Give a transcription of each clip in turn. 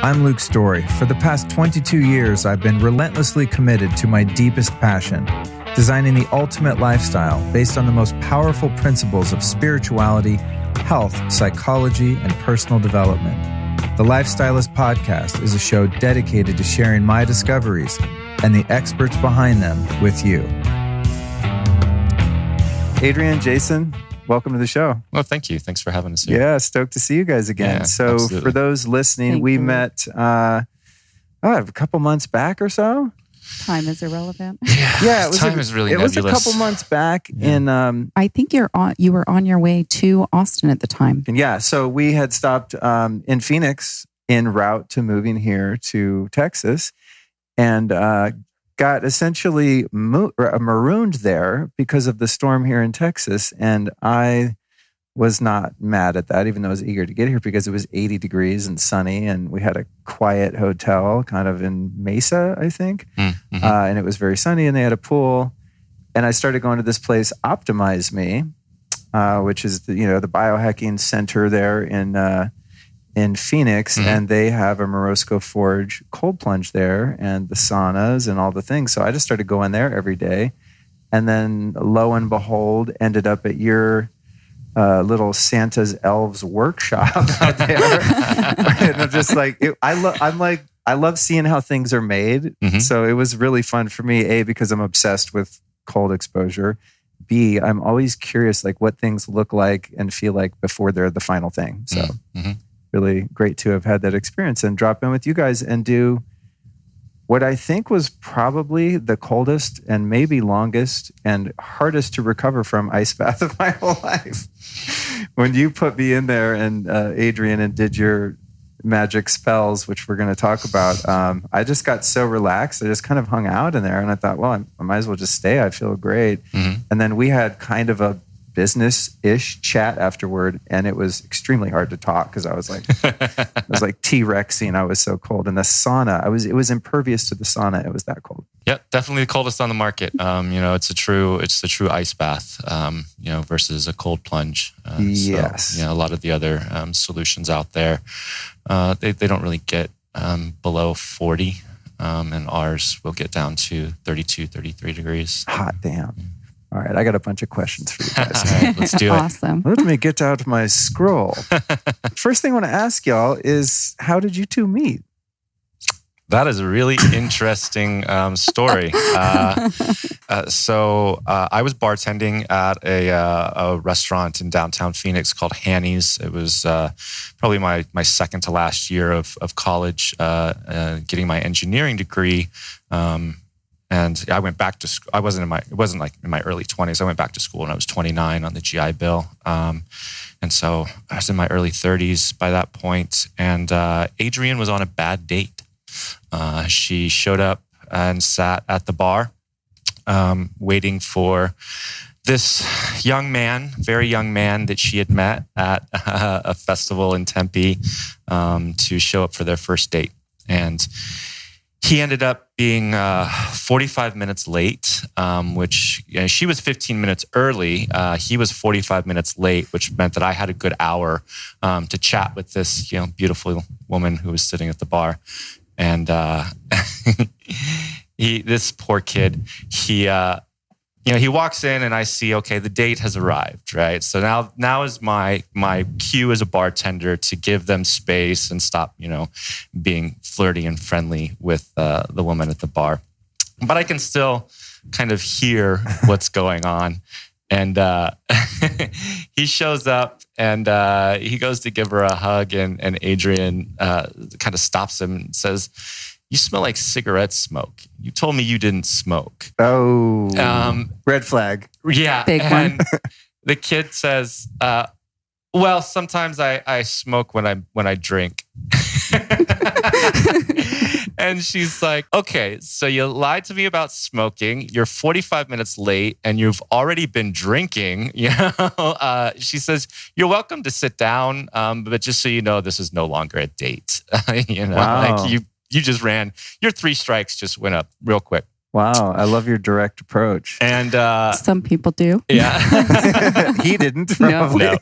I'm Luke Story. For the past 22 years, I've been relentlessly committed to my deepest passion, designing the ultimate lifestyle based on the most powerful principles of spirituality, health, psychology, and personal development. The Lifestylist Podcast is a show dedicated to sharing my discoveries and the experts behind them with you. Adrienne, Jason, welcome to the show. Well, thank you. Thanks for having us here. Yeah, stoked to see you guys again. Yeah, so absolutely. For those listening, we met a couple months back or so. Time is irrelevant. Yeah, time is really nebulous. nebulous. It was a couple months back in... I think you were on your way to Austin at the time. Yeah, so we had stopped in Phoenix en route to moving here to Texas and got essentially marooned there because of the storm here in Texas. And I was not mad at that, even though I was eager to get here because it was 80 degrees and sunny. And we had a quiet hotel kind of in Mesa, I think. Mm-hmm. And it was very sunny and they had a pool. And I started going to this place, Optimize Me, which is the biohacking center there in Phoenix, Mm-hmm. and they have a Morozko Forge cold plunge there and the saunas and all the things. So I just started going there every day. And then lo and behold, ended up at your little Santa's Elves workshop out there. And I'm just like, I love seeing how things are made. Mm-hmm. So it was really fun for me, A, because I'm obsessed with cold exposure. B, I'm always curious like what things look like and feel like before they're the final thing. So Mm-hmm. really great to have had that experience and drop in with you guys and do what I think was probably the coldest and maybe longest and hardest to recover from ice bath of my whole life. When you put me in there and Adrienne and did your magic spells, which we're going to talk about, I just got so relaxed. I just kind of hung out in there and I thought, well, I might as well just stay. I feel great. Mm-hmm. And then we had kind of a business-ish chat afterward, and it was extremely hard to talk because I was like T-Rexing. I was so cold. And the sauna, it was impervious to the sauna. It was that cold. Yep, definitely the coldest on the market. It's the true ice bath, versus a cold plunge. Yes. So, a lot of the other solutions out there, they don't really get below 40, and ours will get down to 32, 33 degrees. Hot damn. All right, I got a bunch of questions for you guys. All right, let's do it. Awesome. Let me get out my scroll. First thing I want to ask y'all is, how did you two meet? That is a really interesting story. So I was bartending at a restaurant in downtown Phoenix called Hanny's. It was probably my second to last year of college, getting my engineering degree. And I went back to school. It wasn't like in my early 20s. I went back to school when I was 29 on the GI Bill. And so I was in my early 30s by that point. And Adrienne was on a bad date. She showed up and sat at the bar, waiting for this very young man that she had met at a festival in Tempe to show up for their first date. And he ended up being 45 minutes late, which she was 15 minutes early. He was 45 minutes late, which meant that I had a good hour to chat with this beautiful woman who was sitting at the bar. And this poor kid, he walks in and I see, okay, the date has arrived, right? So now is my cue as a bartender to give them space and stop, being flirty and friendly with the woman at the bar. But I can still kind of hear what's going on. And he shows up and he goes to give her a hug, and Adrienne kind of stops him and says, "You smell like cigarette smoke. You told me you didn't smoke." Oh, red flag. Yeah. Big one. The kid says, well, sometimes I smoke when I drink. And she's like, okay, so you lied to me about smoking. You're 45 minutes late and you've already been drinking. She says, you're welcome to sit down. But just so you know, this is no longer a date. Wow. Like you just ran, your 3 strikes just went up real quick. Wow, I love your direct approach. And some people do. Yeah. He didn't, No. probably. No.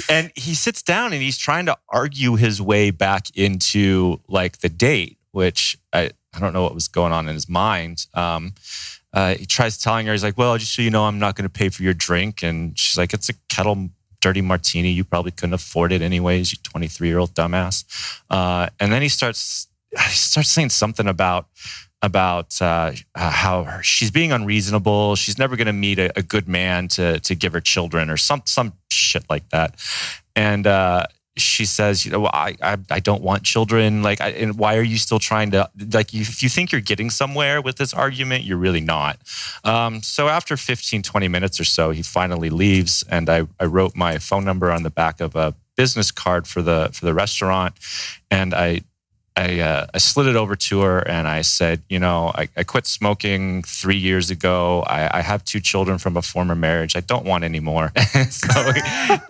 And he sits down and he's trying to argue his way back into like the date, which I don't know what was going on in his mind. He tries telling her, he's like, well, just so you know, I'm not going to pay for your drink. And she's like, it's a kettle dirty martini. You probably couldn't afford it anyways, you 23-year-old dumbass. And then he starts saying something about how she's being unreasonable. She's never going to meet a good man to give her children or some shit like that. And she says, well, I don't want children. Like, and why are you still trying to, like, if you think you're getting somewhere with this argument, you're really not. So after 15, 20 minutes or so, he finally leaves. And I wrote my phone number on the back of a business card for the restaurant. And I slid it over to her and I said, I quit smoking 3 years ago. I have 2 children from a former marriage. I don't want any more. So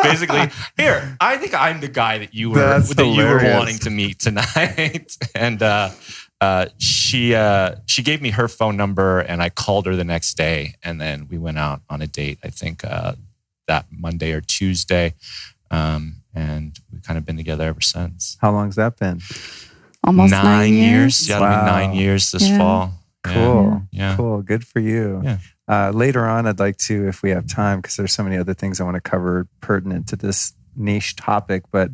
basically, here, I think I'm the guy that you were wanting to meet tonight. And she gave me her phone number and I called her the next day. And then we went out on a date, I think that Monday or Tuesday. And we've kind of been together ever since. How long's that been? Almost 9 years. Yeah, it'll be 9 years this fall. Cool. Yeah. Cool. Good for you. Yeah. Later on, I'd like to, if we have time, because there's so many other things I want to cover pertinent to this niche topic, but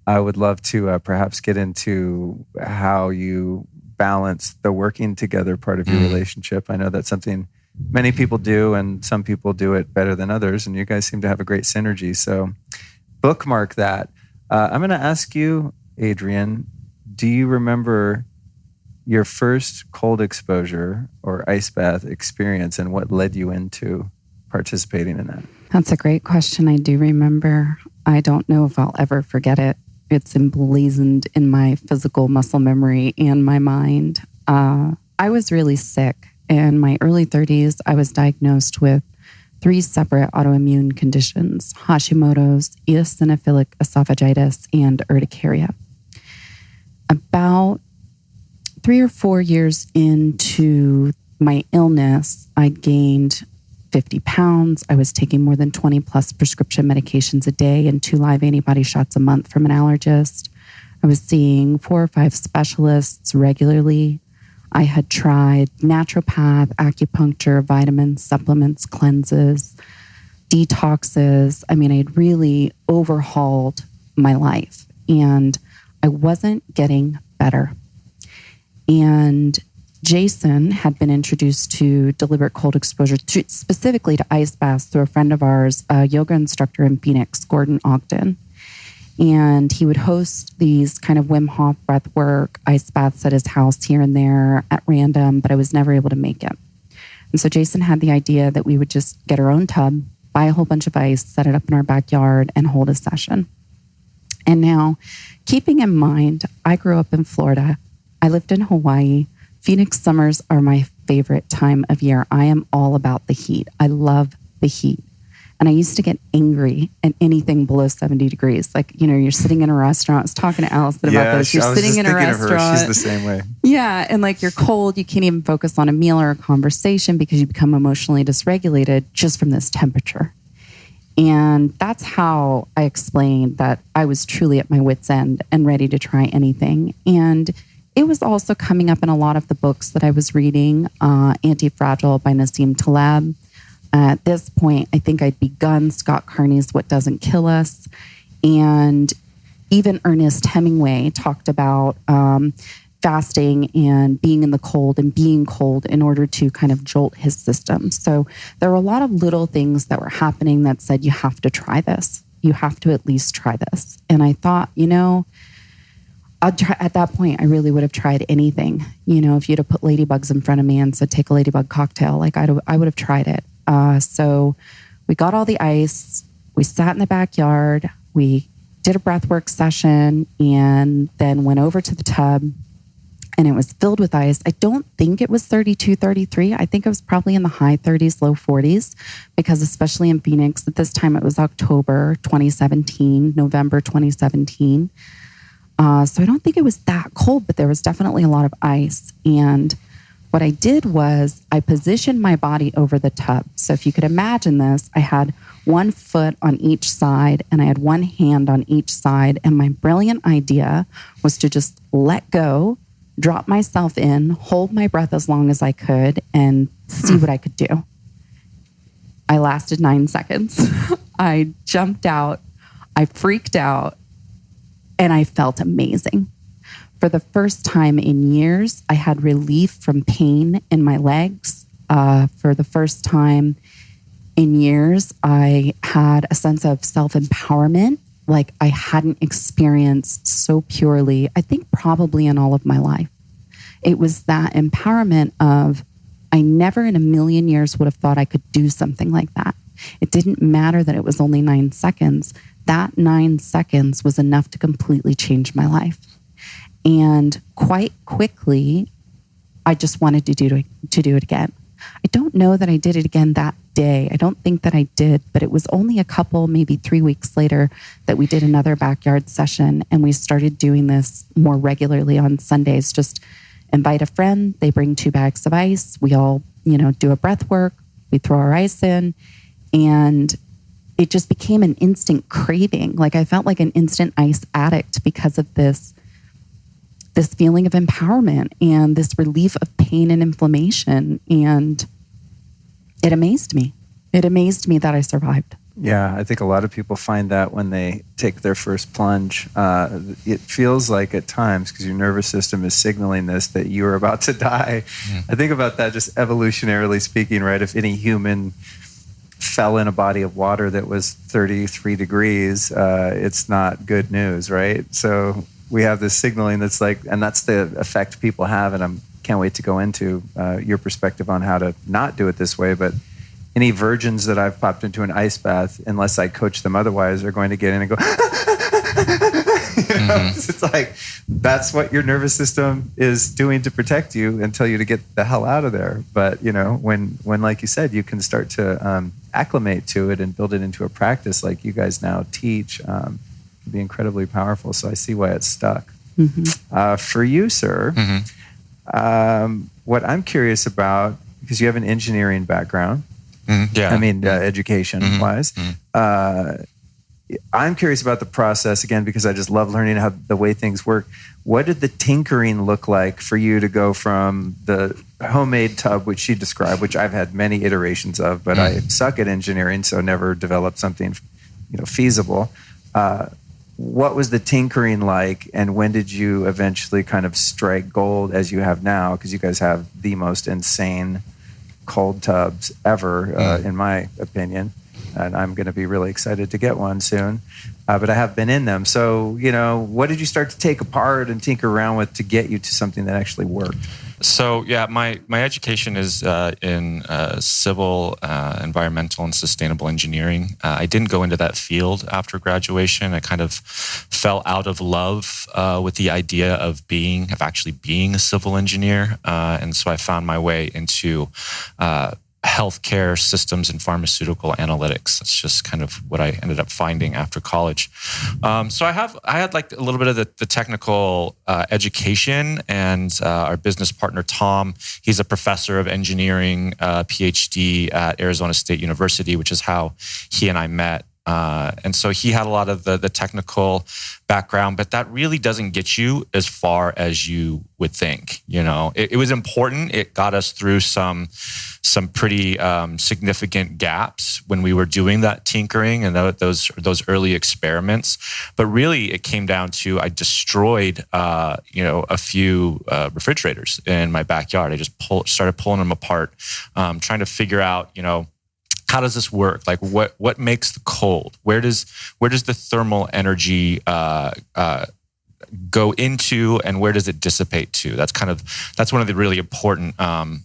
I would love to perhaps get into how you balance the working together part of your relationship. I know that's something many people do, and some people do it better than others, and you guys seem to have a great synergy. So bookmark that. I'm going to ask you, Adrienne, do you remember your first cold exposure or ice bath experience and what led you into participating in that? That's a great question. I do remember. I don't know if I'll ever forget it. It's emblazoned in my physical muscle memory and my mind. I was really sick. In my early 30s, I was diagnosed with 3 separate autoimmune conditions: Hashimoto's, eosinophilic esophagitis, and urticaria. About 3 or 4 years into my illness, I'd gained 50 pounds. I was taking more than 20 plus prescription medications a day and 2 live antibody shots a month from an allergist. I was seeing 4 or 5 specialists regularly. I had tried naturopath, acupuncture, vitamins, supplements, cleanses, detoxes. I mean, I'd really overhauled my life and I wasn't getting better. And Jason had been introduced to deliberate cold exposure, specifically to ice baths, through a friend of ours, a yoga instructor in Phoenix, Gordon Ogden. And he would host these kind of Wim Hof breath work ice baths at his house here and there at random, but I was never able to make it. And so Jason had the idea that we would just get our own tub, buy a whole bunch of ice, set it up in our backyard, and hold a session. And now, keeping in mind, I grew up in Florida. I lived in Hawaii. Phoenix summers are my favorite time of year. I am all about the heat. I love the heat. And I used to get angry at anything below 70 degrees. Like, you're sitting in a restaurant. I was talking to Allison about this. You're sitting in a restaurant. She's the same way. Yeah. And like, you're cold. You can't even focus on a meal or a conversation because you become emotionally dysregulated just from this temperature. And that's how I explained that I was truly at my wit's end and ready to try anything. And it was also coming up in a lot of the books that I was reading, Anti-Fragile by Nassim Taleb. At this point, I think I'd begun Scott Carney's What Doesn't Kill Us. And even Ernest Hemingway talked about fasting and being in the cold and being cold in order to kind of jolt his system. So there were a lot of little things that were happening that said, you have to try this. You have to at least try this. And I thought, at that point, I really would have tried anything. If you'd have put ladybugs in front of me and said, take a ladybug cocktail, like I would have tried it. So we got all the ice, we sat in the backyard, we did a breathwork session, and then went over to the tub, and it was filled with ice. I don't think it was 32, 33. I think it was probably in the high 30s, low 40s, because especially in Phoenix, at this time it was October 2017, November 2017. So I don't think it was that cold, but there was definitely a lot of ice. And what I did was I positioned my body over the tub. So if you could imagine this, I had one foot on each side and I had one hand on each side. And my brilliant idea was to just let go, drop myself in, hold my breath as long as I could, and see what I could do. I lasted 9 seconds. I jumped out. I freaked out. And I felt amazing. For the first time in years, I had relief from pain in my legs. For the first time in years, I had a sense of self-empowerment like I hadn't experienced so purely, I think probably in all of my life. It was that empowerment of, I never in a million years would have thought I could do something like that. It didn't matter that it was only 9 seconds. That 9 seconds was enough to completely change my life. And quite quickly, I just wanted to do it again. I don't know that I did it again that day. I don't think that I did, but it was only a couple, maybe 3 weeks later that we did another backyard session, and we started doing this more regularly on Sundays. Just invite a friend, they bring 2 bags of ice, we all, do a breath work, we throw our ice in, and it just became an instant craving. Like I felt like an instant ice addict because of this feeling of empowerment and this relief of pain and inflammation. And it amazed me. It amazed me that I survived. Yeah, I think a lot of people find that when they take their first plunge. It feels like at times, because your nervous system is signaling this, that you're about to die. I think about that just evolutionarily speaking, right? If any human fell in a body of water that was 33 degrees, it's not good news, right? So we have this signaling that's like, and that's the effect people have, and I can't wait to go into your perspective on how to not do it this way, but any virgins that I've popped into an ice bath, unless I coach them otherwise, are going to get in and go, It's like, that's what your nervous system is doing to protect you and tell you to get the hell out of there. But, when like you said, you can start to acclimate to it and build it into a practice like you guys now teach, it can be incredibly powerful. So I see why it's stuck. For you, sir, what I'm curious about, because you have an engineering background, education-wise. I'm curious about the process, again, because I just love learning how the way things work. What did the tinkering look like for you to go from the homemade tub, which she described, which I've had many iterations of, but I suck at engineering, so never developed something feasible. What was the tinkering like, and when did you eventually kind of strike gold as you have now? Because you guys have the most insane cold tubs ever, in my opinion. And I'm going to be really excited to get one soon. But I have been in them. So, what did you start to take apart and tinker around with to get you to something that actually worked? So, my education is in civil, environmental, and sustainable engineering. I didn't go into that field after graduation. I kind of fell out of love with the idea of actually being a civil engineer. And so I found my way into healthcare systems and pharmaceutical analytics. That's just kind of what I ended up finding after college. So I had like a little bit of the technical education, and our business partner, Tom, he's a professor of engineering, PhD at Arizona State University, which is how he and I met. And so he had a lot of the technical background, but that really doesn't get you as far as you would think. It was important. It got us through some pretty significant gaps when we were doing that tinkering and those early experiments. But really, it came down to, I destroyed a few refrigerators in my backyard. I just started pulling them apart, trying to figure out how does this work? Like what makes the cold? Where does the thermal energy go into, and where does it dissipate to? That's one of the really important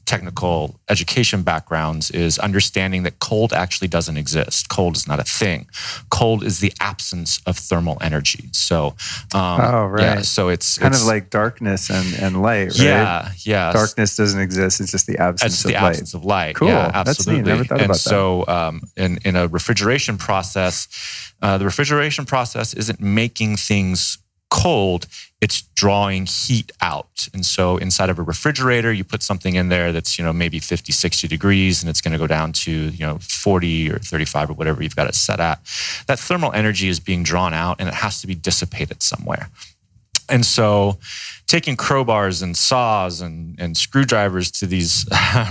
technical education backgrounds, is understanding that cold actually doesn't exist. Cold is not a thing. Cold is the absence of thermal energy. So, right. So it's kind of like darkness and light, right? Yeah. Darkness doesn't exist. It's just the absence of light. Absence of light. Cool. Yeah, absolutely. That's neat. Never thought about that. So, in a refrigeration process, the refrigeration process isn't making things cold, it's drawing heat out. And so inside of a refrigerator, you put something in there that's, maybe 50, 60 degrees, and it's going to go down to, 40 or 35 or whatever you've got it set at. That thermal energy is being drawn out, and it has to be dissipated somewhere. And so taking crowbars and saws and screwdrivers to these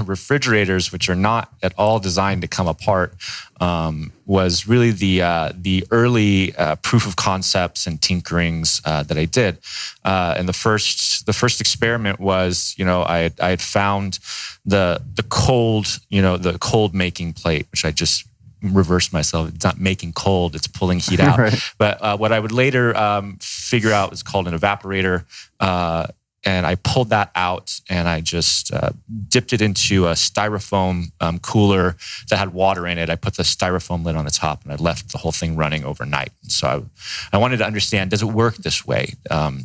refrigerators, which are not at all designed to come apart, was really the early proof of concepts and tinkerings that I did. And the first experiment was, I had found the cold making plate, which I just reverse myself. It's not making cold, it's pulling heat out. Right. But what I would later figure out is called an evaporator. And I pulled that out and I just dipped it into a styrofoam cooler that had water in it. I put the styrofoam lid on the top and I left the whole thing running overnight. And so I wanted to understand, does it work this way?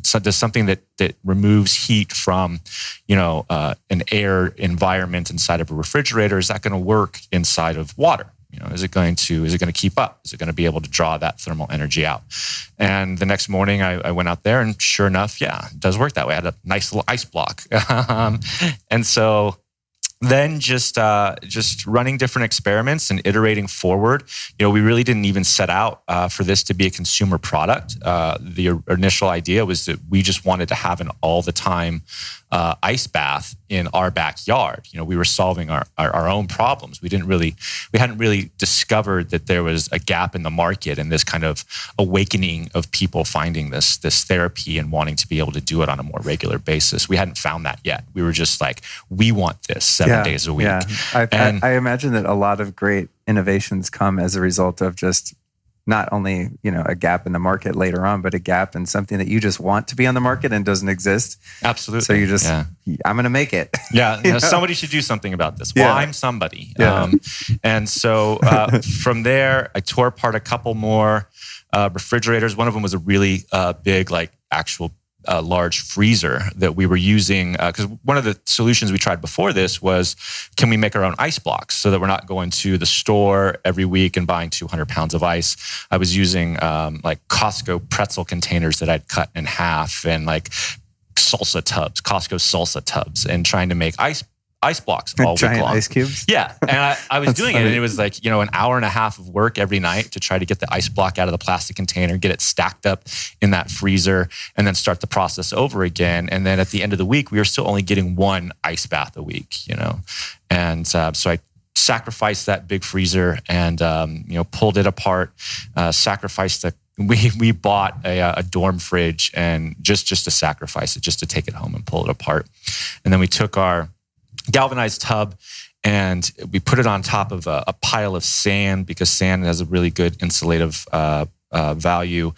So does something that removes heat from, an air environment inside of a refrigerator, is that going to work inside of water? Is it going to keep up? Is it going to be able to draw that thermal energy out? And the next morning I went out there and sure enough, yeah, it does work that way. I had a nice little ice block. And so then just running different experiments and iterating forward, we really didn't even set out for this to be a consumer product. The initial idea was that we just wanted to have an all the time ice bath in our backyard. We were solving our own problems. We hadn't really discovered that there was a gap in the market and this kind of awakening of people finding this therapy and wanting to be able to do it on a more regular basis. We hadn't found that yet. We were just like, we want this 7 days a week. Yeah. I imagine that a lot of great innovations come as a result of just not only, a gap in the market later on, but a gap in something that you just want to be on the market and doesn't exist. Absolutely. So you just, I'm going to make it. Yeah. Somebody should do something about this. Well, I'm somebody. Yeah. And so from there, I tore apart a couple more refrigerators. One of them was a really big, actual large freezer that we were using, because one of the solutions we tried before this was, can we make our own ice blocks so that we're not going to the store every week and buying 200 pounds of ice? I was using Costco pretzel containers that I'd cut in half and Costco salsa tubs, and trying to make ice blocks all week long. Giant ice cubes? Yeah. And I was doing it, and it was an hour and a half of work every night to try to get the ice block out of the plastic container, get it stacked up in that freezer, and then start the process over again. And then at the end of the week, we were still only getting one ice bath a week, And so I sacrificed that big freezer and, pulled it apart, sacrificed we bought a dorm fridge and just to sacrifice it, just to take it home and pull it apart. And then we took our galvanized tub and we put it on top of a pile of sand, because sand has a really good insulative value.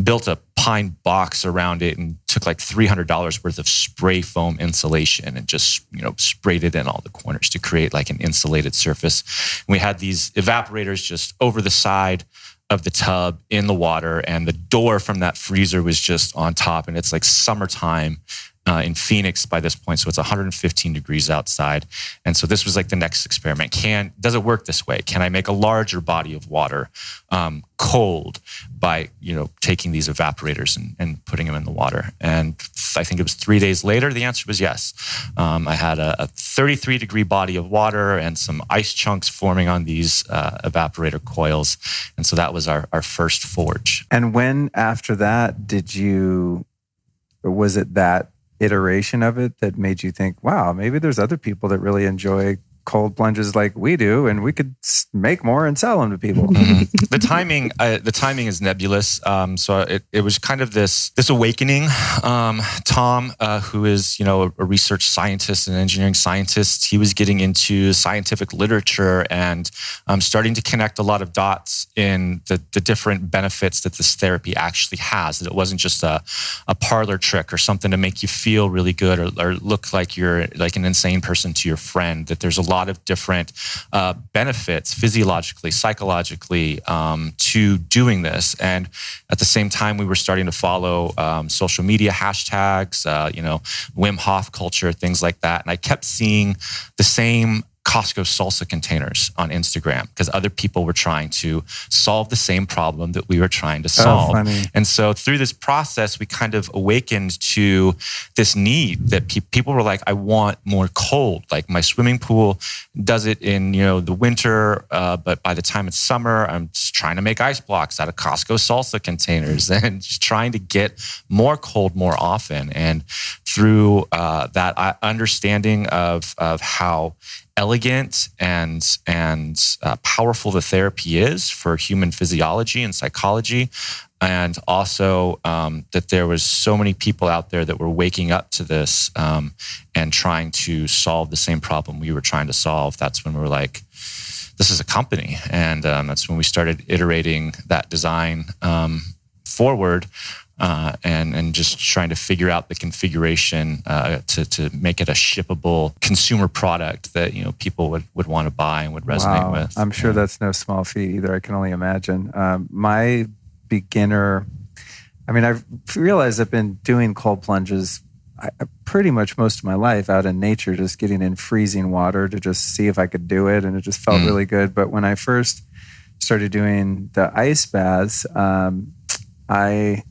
Built a pine box around it and took $300 worth of spray foam insulation and just sprayed it in all the corners to create an insulated surface. And we had these evaporators just over the side of the tub in the water, and the door from that freezer was just on top, and it's summertime in Phoenix by this point, so it's 115 degrees outside. And so this was the next experiment. Does it work this way? Can I make a larger body of water cold by taking these evaporators and putting them in the water? And I think it was 3 days later, the answer was yes. I had a 33 degree body of water and some ice chunks forming on these evaporator coils. And so that was our first forge. And when after that was it that iteration of it that made you think, wow, maybe there's other people that really enjoy cold plunges like we do, and we could make more and sell them to people? Mm-hmm. The timing is nebulous. So it was kind of this awakening. Tom, who is a research scientist and engineering scientist, he was getting into scientific literature and starting to connect a lot of dots in the different benefits that this therapy actually has. That it wasn't just a parlor trick or something to make you feel really good or look like you're an insane person to your friend. That there's a lot of different benefits physiologically, psychologically to doing this. And at the same time, we were starting to follow social media hashtags, Wim Hof culture, things like that. And I kept seeing the same Costco salsa containers on Instagram because other people were trying to solve the same problem that we were trying to solve. Funny. And so through this process, we kind of awakened to this need that people were like, I want more cold. Like my swimming pool does it in, the winter, but by the time it's summer, I'm just trying to make ice blocks out of Costco salsa containers and just trying to get more cold more often. And through that understanding of how elegant and powerful the therapy is for human physiology and psychology, and also that there was so many people out there that were waking up to this and trying to solve the same problem we were trying to solve. That's when we were like, this is a company. And that's when we started iterating that design forward and just trying to figure out the configuration to make it a shippable consumer product that people would want to buy and would resonate with. I'm sure that's no small feat either. I can only imagine. My beginner, I've realized I've been doing cold plunges pretty much most of my life out in nature, just getting in freezing water to just see if I could do it. And it just felt really good. But when I first started doing the ice baths, I,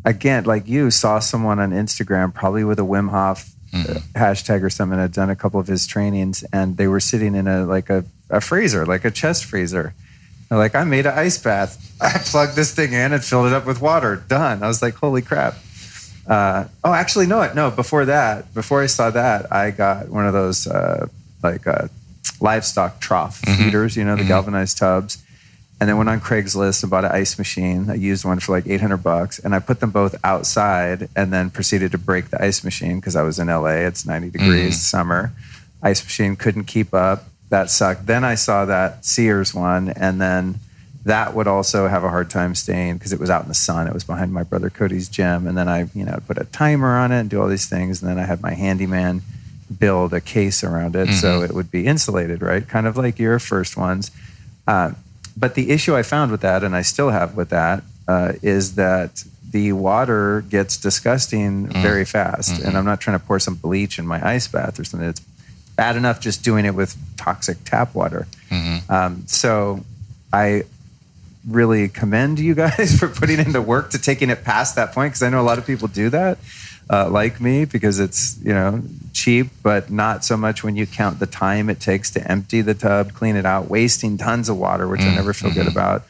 again, like you, saw someone on Instagram, probably with a Wim Hof hashtag or something, had done a couple of his trainings, and they were sitting in a freezer, like a chest freezer. They're like, I made an ice bath. I plugged this thing in and filled it up with water. Done. I was like, holy crap. Before I saw that, I got one of those livestock trough feeders, the galvanized tubs. And then went on Craigslist and bought an ice machine. I used one for like $800, and I put them both outside and then proceeded to break the ice machine because I was in LA. It's 90 degrees, summer. Ice machine couldn't keep up. That sucked. Then I saw that Sears one, and then that would also have a hard time staying because it was out in the sun. It was behind my brother Cody's gym. And then I, put a timer on it and do all these things. And then I had my handyman build a case around it so it would be insulated, right? Kind of like your first ones. But the issue I found with that, and I still have with that, is that the water gets disgusting very fast. And I'm not trying to pour some bleach in my ice bath or something. It's bad enough just doing it with toxic tap water. So I really commend you guys for putting in the work to taking it past that point, because I know a lot of people do that, like me, because it's cheap, but not so much when you count the time it takes to empty the tub, clean it out, wasting tons of water, which I never feel good about,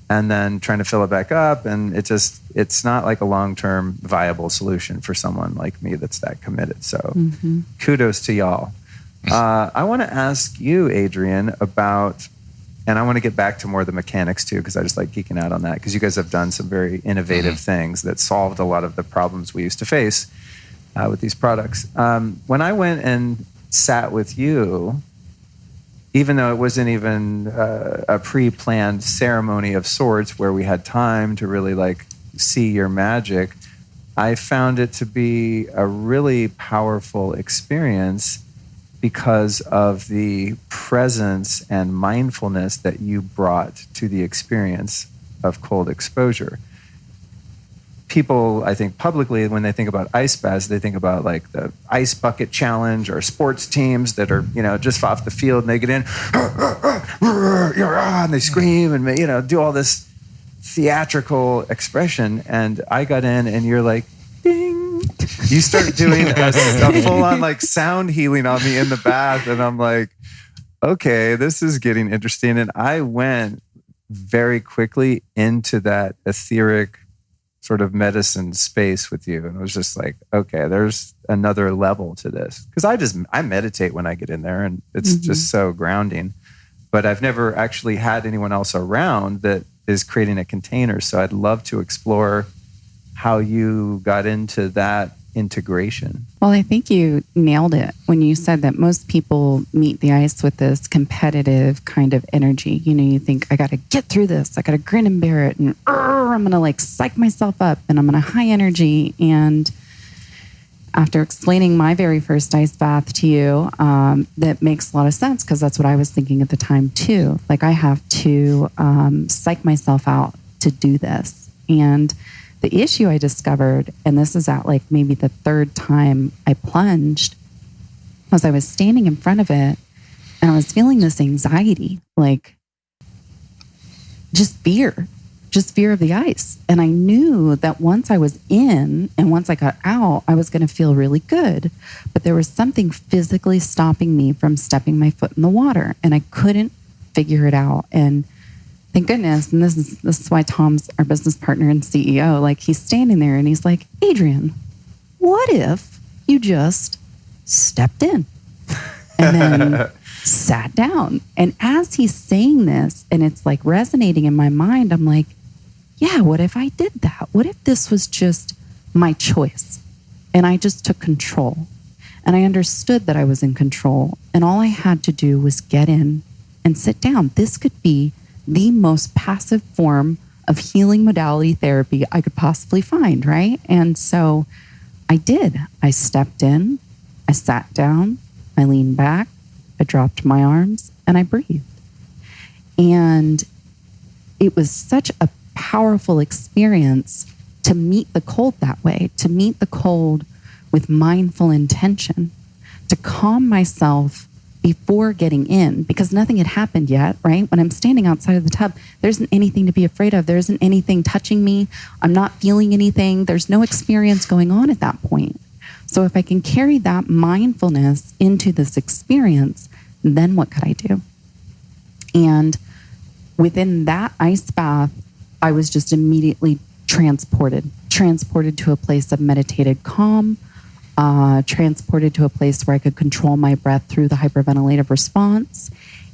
and then trying to fill it back up. And it's not like a long-term viable solution for someone like me that's that committed. So kudos to y'all. I want to ask you, Adrienne, about, and I want to get back to more of the mechanics too, because I just like geeking out on that, because you guys have done some very innovative things that solved a lot of the problems we used to face with these products. When I went and sat with you, even though it wasn't even a pre-planned ceremony of sorts where we had time to really like see your magic, I found it to be a really powerful experience because of the presence and mindfulness that you brought to the experience of cold exposure. People, I think publicly, when they think about ice baths, they think about like the ice bucket challenge or sports teams that are, just off the field and they get in, and they scream and, do all this theatrical expression. And I got in and you're like, ding. You start doing a full-on like sound healing on me in the bath, and I'm like, okay, this is getting interesting. And I went very quickly into that etheric sort of medicine space with you, and I was just like, okay, there's another level to this, because I meditate when I get in there, and it's just so grounding. But I've never actually had anyone else around that is creating a container, so I'd love to explore how you got into that integration. Well, I think you nailed it when you said that most people meet the ice with this competitive kind of energy. You think, I got to get through this. I got to grin and bear it. And I'm going to like psych myself up, and I'm going to high energy. And after explaining my very first ice bath to you, that makes a lot of sense, because that's what I was thinking at the time too. Like, I have to psych myself out to do this. And the issue I discovered, and this is at like maybe the third time I plunged, was I was standing in front of it And I was feeling this anxiety, like just fear of the ice. And I knew that once I was in and once I got out, I was going to feel really good. But there was something physically stopping me from stepping my foot in the water, and I couldn't figure it out. And thank goodness, and this is why Tom's our business partner and CEO, like he's standing there and he's like, Adrienne, what if you just stepped in and then sat down? And as he's saying this and it's like resonating in my mind, I'm like, yeah, what if I did that? What if this was just my choice and I just took control and I understood that I was in control and all I had to do was get in and sit down? This could be the most passive form of healing modality therapy I could possibly find, right? And so I did. I stepped in, I sat down, I leaned back, I dropped my arms, and I breathed. And it was such a powerful experience to meet the cold that way, to meet the cold with mindful intention, to calm myself before getting in, because nothing had happened yet, right? When I'm standing outside of the tub, there isn't anything to be afraid of. There isn't anything touching me. I'm not feeling anything. There's no experience going on at that point. So if I can carry that mindfulness into this experience, then what could I do? And within that ice bath, I was just immediately transported to a place of meditated calm, transported to a place where I could control my breath through the hyperventilative response.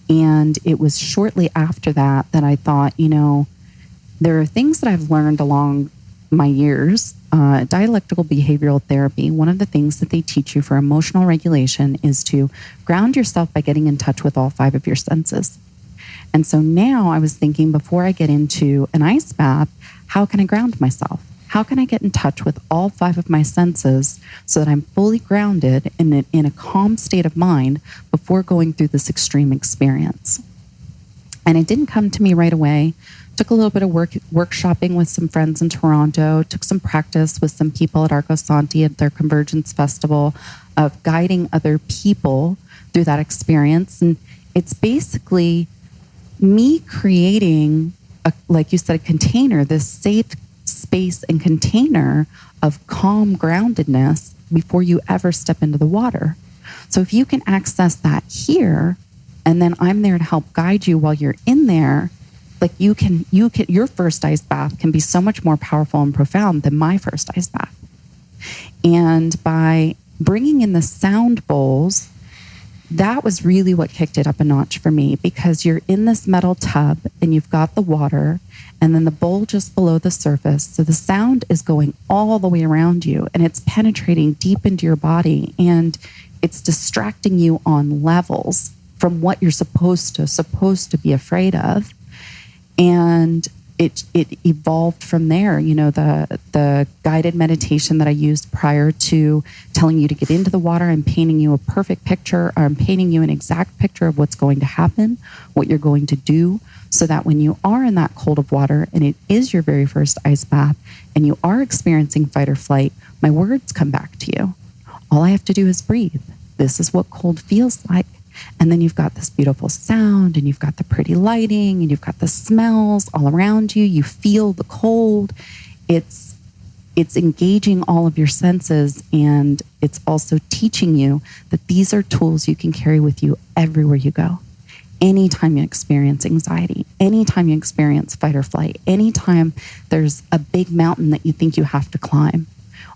And it was shortly after that I thought, there are things that I've learned along my years. Dialectical behavioral therapy, one of the things that they teach you for emotional regulation is to ground yourself by getting in touch with all 5 of your senses. And so now I was thinking, before I get into an ice bath, how can I ground myself? How can I get in touch with all 5 of my senses so that I'm fully grounded in a calm state of mind before going through this extreme experience? And it didn't come to me right away. Took a little bit of workshopping with some friends in Toronto, took some practice with some people at Arco Santi at their Convergence Festival of guiding other people through that experience. And it's basically me creating, like you said, a container, this safe space and container of calm groundedness before you ever step into the water. So if you can access that here, and then I'm there to help guide you while you're in there, like you can, your first ice bath can be so much more powerful and profound than my first ice bath. And by bringing in the sound bowls, that was really what kicked it up a notch for me, because you're in this metal tub and you've got the water and then the bowl just below the surface. So the sound is going all the way around you and it's penetrating deep into your body and it's distracting you on levels from what you're supposed to be afraid of. And it evolved from there. The guided meditation that I used prior to telling you to get into the water, I'm painting you a perfect picture, or I'm painting you an exact picture of what's going to happen, what you're going to do, so that when you are in that cold of water and it is your very first ice bath and you are experiencing fight or flight, my words come back to you. All I have to do is breathe. This is what cold feels like. And then you've got this beautiful sound and you've got the pretty lighting and you've got the smells all around you. You feel the cold. It's engaging all of your senses, and it's also teaching you that these are tools you can carry with you everywhere you go. Anytime you experience anxiety, anytime you experience fight or flight, anytime there's a big mountain that you think you have to climb,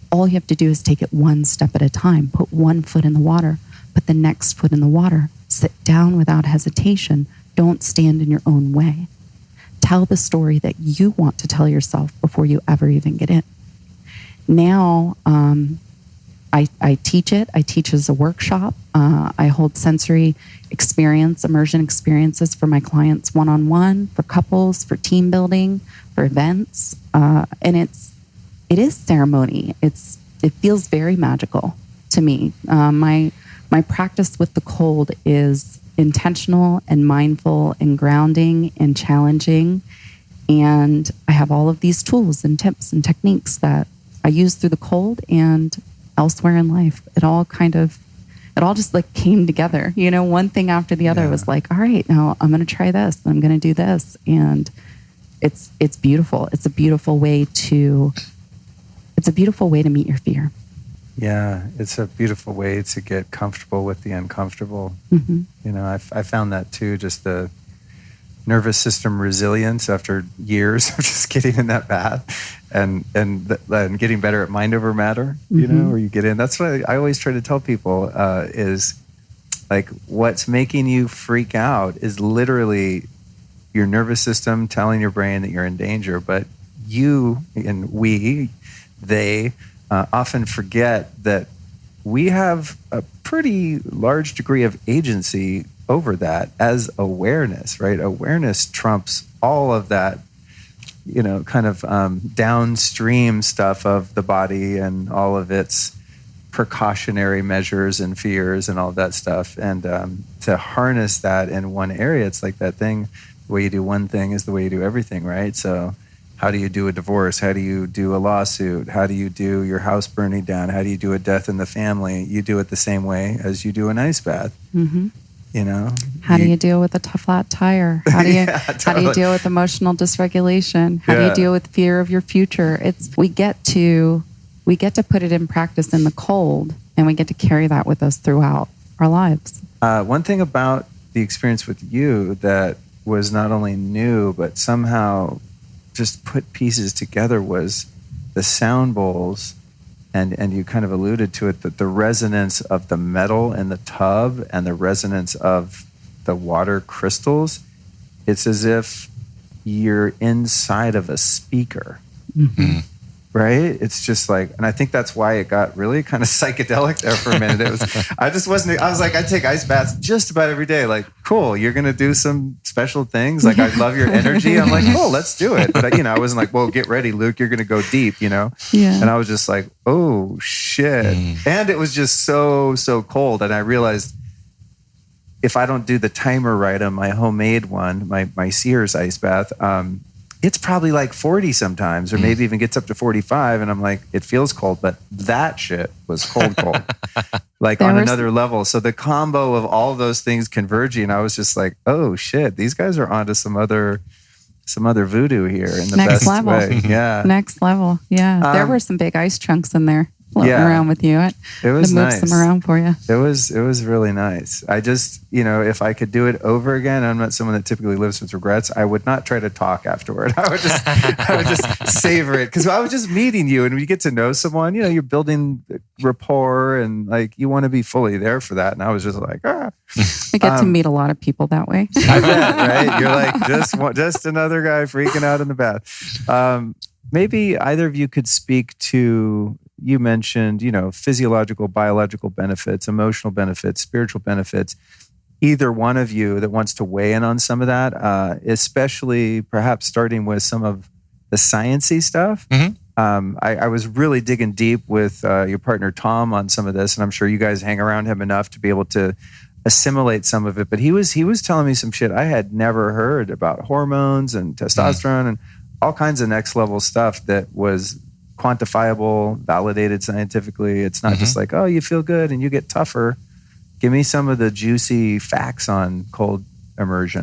all you have to do is take it one step at a time. Put one foot in the water. Put the next foot in the water. Sit down without hesitation. Don't stand in your own way. Tell the story that you want to tell yourself before you ever even get in. Now, I teach it. I teach as a workshop. I hold sensory immersion experiences for my clients one-on-one, for couples, for team building, for events. And it is ceremony. It feels very magical to me. My practice with the cold is intentional and mindful and grounding and challenging. And I have all of these tools and tips and techniques that I use through the cold and elsewhere in life. It all kind of it all just like came together. You know, one thing after the other was like, all right, now I'm going to try this. I'm going to do this. And it's beautiful. It's a beautiful way to meet your fear. Yeah, it's a beautiful way to get comfortable with the uncomfortable. You know, I found that too, just the nervous system resilience after years of just getting in that bath and getting better at mind over matter, you know, where you get in. That's what I always try to tell people is like what's making you freak out is literally your nervous system telling your brain that you're in danger. But you and they often forget that we have a pretty large degree of agency over that as awareness, right? Awareness trumps all of that, you know, kind of downstream stuff of the body and all of its precautionary measures and fears and all of that stuff. And to harness that in one area, it's like that thing, the way you do one thing is the way you do everything, right? So how do you do a divorce? How do you do a lawsuit? How do you do your house burning down? How do you do a death in the family? You do it the same way as you do an ice bath. You know, how do you deal with a flat tire? How do you how do you deal with emotional dysregulation? How do you deal with fear of your future? We get to put it in practice in the cold, and we get to carry that with us throughout our lives. One thing about the experience with you that was not only new, but somehow just put pieces together was the sound bowls. And you kind of alluded to it, that the resonance of the metal in the tub and the resonance of the water crystals, it's as if you're inside of a speaker, right? It's just like, and I think that's why it got really kind of psychedelic there for a minute. I was like, I take ice baths just about every day. Like, cool, you're going to do some special things. Like, I love your energy. I'm like, cool, let's do it. But, I wasn't like, well, get ready, Luke, you're going to go deep, Yeah. And I was just like, oh, shit. And it was just so cold. And I realized if I don't do the timer right on my homemade one, my Sears ice bath, it's probably like 40 sometimes, or maybe even gets up to 45. And I'm like, it feels cold, but that shit was cold, like on another level. So the combo of all of those things converging, I was just like, oh shit, these guys are onto some other voodoo here in the next best level. way. Yeah. Next level. Yeah. There were some big ice chunks in there floating around with you. It was nice. Move some around for you. It was really nice. I just, if I could do it over again, I'm not someone that typically lives with regrets. I would not try to talk afterward. I would just savor it, because I was just meeting you, and when you get to know someone, you're building rapport, and like you want to be fully there for that. And I was just like, I get to meet a lot of people that way. I bet, right? You're like just another guy freaking out in the bath. Maybe either of you could speak to. You mentioned, physiological, biological benefits, emotional benefits, spiritual benefits. Either one of you that wants to weigh in on some of that, especially perhaps starting with some of the sciencey stuff. I was really digging deep with your partner Tom on some of this, and I'm sure you guys hang around him enough to be able to assimilate some of it. But he was telling me some shit I had never heard about hormones and testosterone and all kinds of next level stuff that was quantifiable, validated scientifically. It's not just like, oh, you feel good and you get tougher. Give me some of the juicy facts on cold immersion.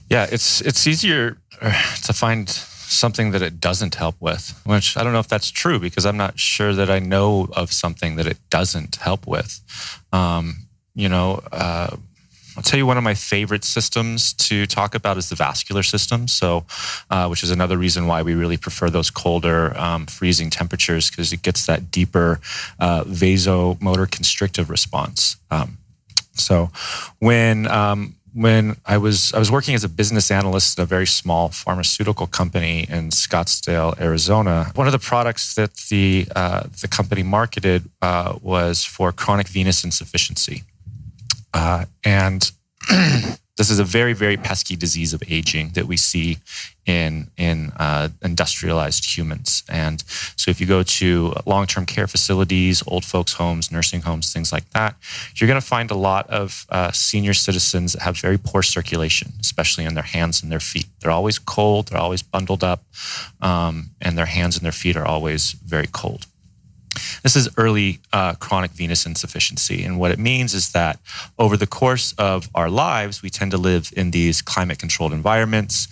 Yeah, it's easier to find something that it doesn't help with, which I don't know if that's true, because I'm not sure that I know of something that it doesn't help with. I'll tell you one of my favorite systems to talk about is the vascular system. So, which is another reason why we really prefer those colder, freezing temperatures, because it gets that deeper vasomotor constrictive response. So, when I was working as a business analyst at a very small pharmaceutical company in Scottsdale, Arizona, one of the products that the company marketed was for chronic venous insufficiency. And this is a very, very pesky disease of aging that we see in industrialized humans. And so if you go to long-term care facilities, old folks' homes, nursing homes, things like that, you're going to find a lot of senior citizens that have very poor circulation, especially in their hands and their feet. They're always cold, they're always bundled up, and their hands and their feet are always very cold. This is early chronic venous insufficiency. And what it means is that over the course of our lives, we tend to live in these climate-controlled environments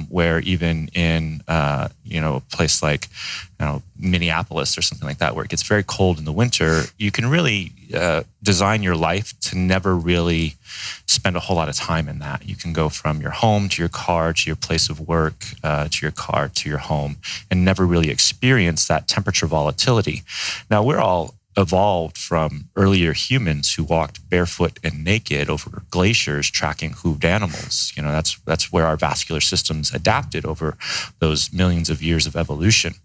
where even in a place like Minneapolis or something like that, where it gets very cold in the winter, you can really design your life to never really spend a whole lot of time in that. You can go from your home to your car to your place of work to your car to your home and never really experience that temperature volatility. Now, we're all evolved from earlier humans who walked barefoot and naked over glaciers tracking hooved animals. That's where our vascular systems adapted over those millions of years of evolution.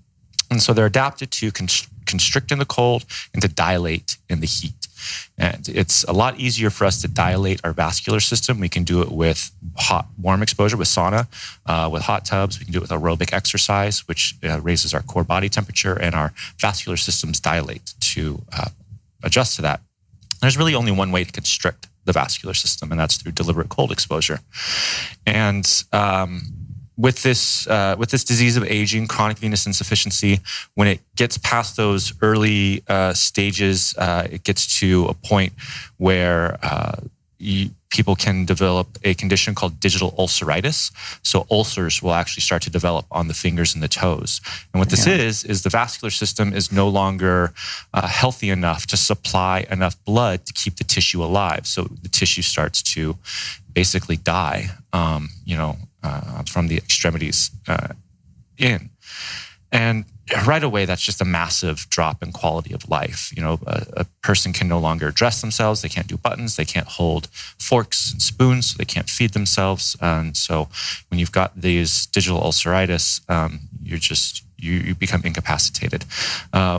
And so they're adapted to constrict in the cold and to dilate in the heat. And it's a lot easier for us to dilate our vascular system. We can do it with warm exposure, with sauna, with hot tubs. We can do it with aerobic exercise, which raises our core body temperature, and our vascular systems dilate to adjust to that. There's really only one way to constrict the vascular system, and that's through deliberate cold exposure. And with this disease of aging, chronic venous insufficiency, when it gets past those early stages, it gets to a point where people can develop a condition called digital ulceritis. So ulcers will actually start to develop on the fingers and the toes. And what this is the vascular system is no longer healthy enough to supply enough blood to keep the tissue alive. So the tissue starts to basically die, from the extremities in. And right away, that's just a massive drop in quality of life. A person can no longer dress themselves. They can't do buttons. They can't hold forks and spoons. They can't feed themselves. And so when you've got these digital ulceritis, you become incapacitated.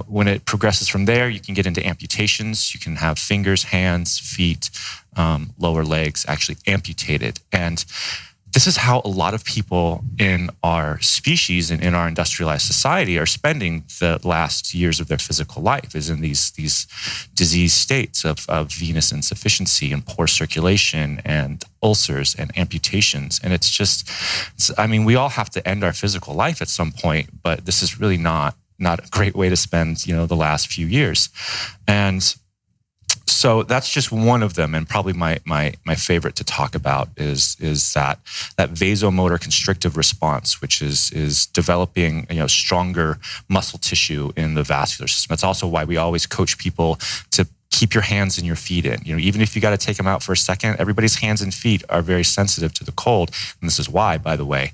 When it progresses from there, you can get into amputations. You can have fingers, hands, feet, lower legs actually amputated. And this is how a lot of people in our species and in our industrialized society are spending the last years of their physical life, is in these disease states of venous insufficiency and poor circulation and ulcers and amputations. And we all have to end our physical life at some point, but this is really not a great way to spend, the last few years. And so that's just one of them, and probably my favorite to talk about is that vasomotor constrictive response, which is developing stronger muscle tissue in the vascular system. That's also why we always coach people to keep your hands and your feet in. Even if you got to take them out for a second, everybody's hands and feet are very sensitive to the cold. And this is why, by the way,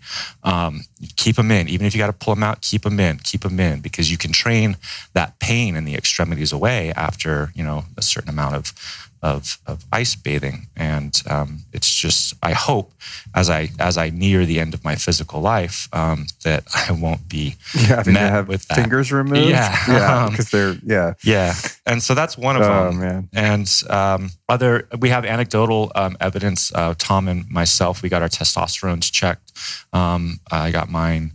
keep them in. Even if you got to pull them out, keep them in, because you can train that pain in the extremities away after, a certain amount of ice bathing. And it's just, I hope as I near the end of my physical life, that I won't be met with that. Fingers removed. Because they're and so that's one of them. Man. And we have anecdotal evidence. Tom and myself, we got our testosterones checked. I got mine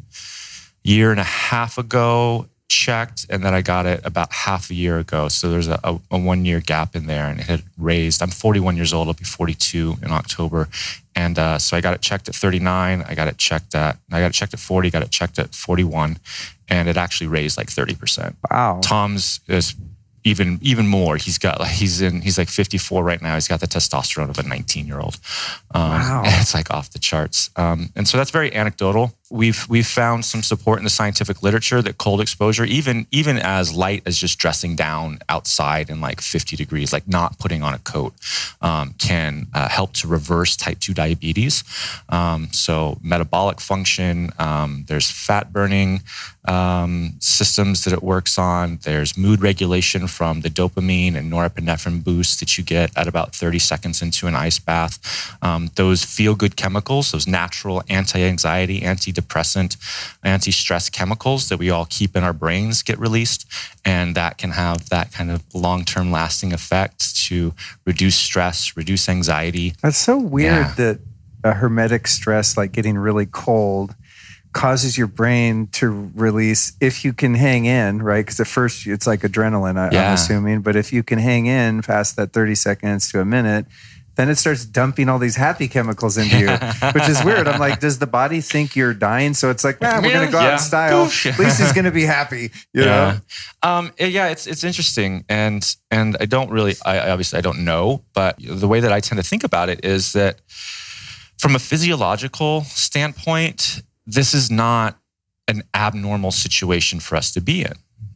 a year and a half ago checked, and then I got it about half a year ago. So there's a 1 year gap in there, and it had raised. I'm 41 years old. I'll be 42 in October. And so I got it checked at 39. I got it checked at 40, got it checked at 41, and it actually raised like 30%. Wow. Tom's is even more. He's like 54 right now. He's got the testosterone of a 19-year-old. Wow. It's like off the charts. And so that's very anecdotal. We've found some support in the scientific literature that cold exposure, even as light as just dressing down outside in like 50 degrees, like not putting on a coat, can help to reverse type 2 diabetes. So metabolic function, there's fat burning systems that it works on. There's mood regulation from the dopamine and norepinephrine boost that you get at about 30 seconds into an ice bath. Those feel-good chemicals, those natural anti-anxiety, antidepressant, anti-stress chemicals that we all keep in our brains get released, and that can have that kind of long-term lasting effect to reduce stress, reduce anxiety. That's so weird that a hermetic stress, like getting really cold, causes your brain to release, if you can hang in, right? Because at first it's like adrenaline, I'm assuming, but if you can hang in past that 30 seconds to a minute, then it starts dumping all these happy chemicals into you, which is weird. I'm like, does the body think you're dying? So it's like, we're going to go out in style. At least he's going to be happy. You know? It's interesting. And I don't really, I obviously I don't know, but the way that I tend to think about it is that from a physiological standpoint, this is not an abnormal situation for us to be in.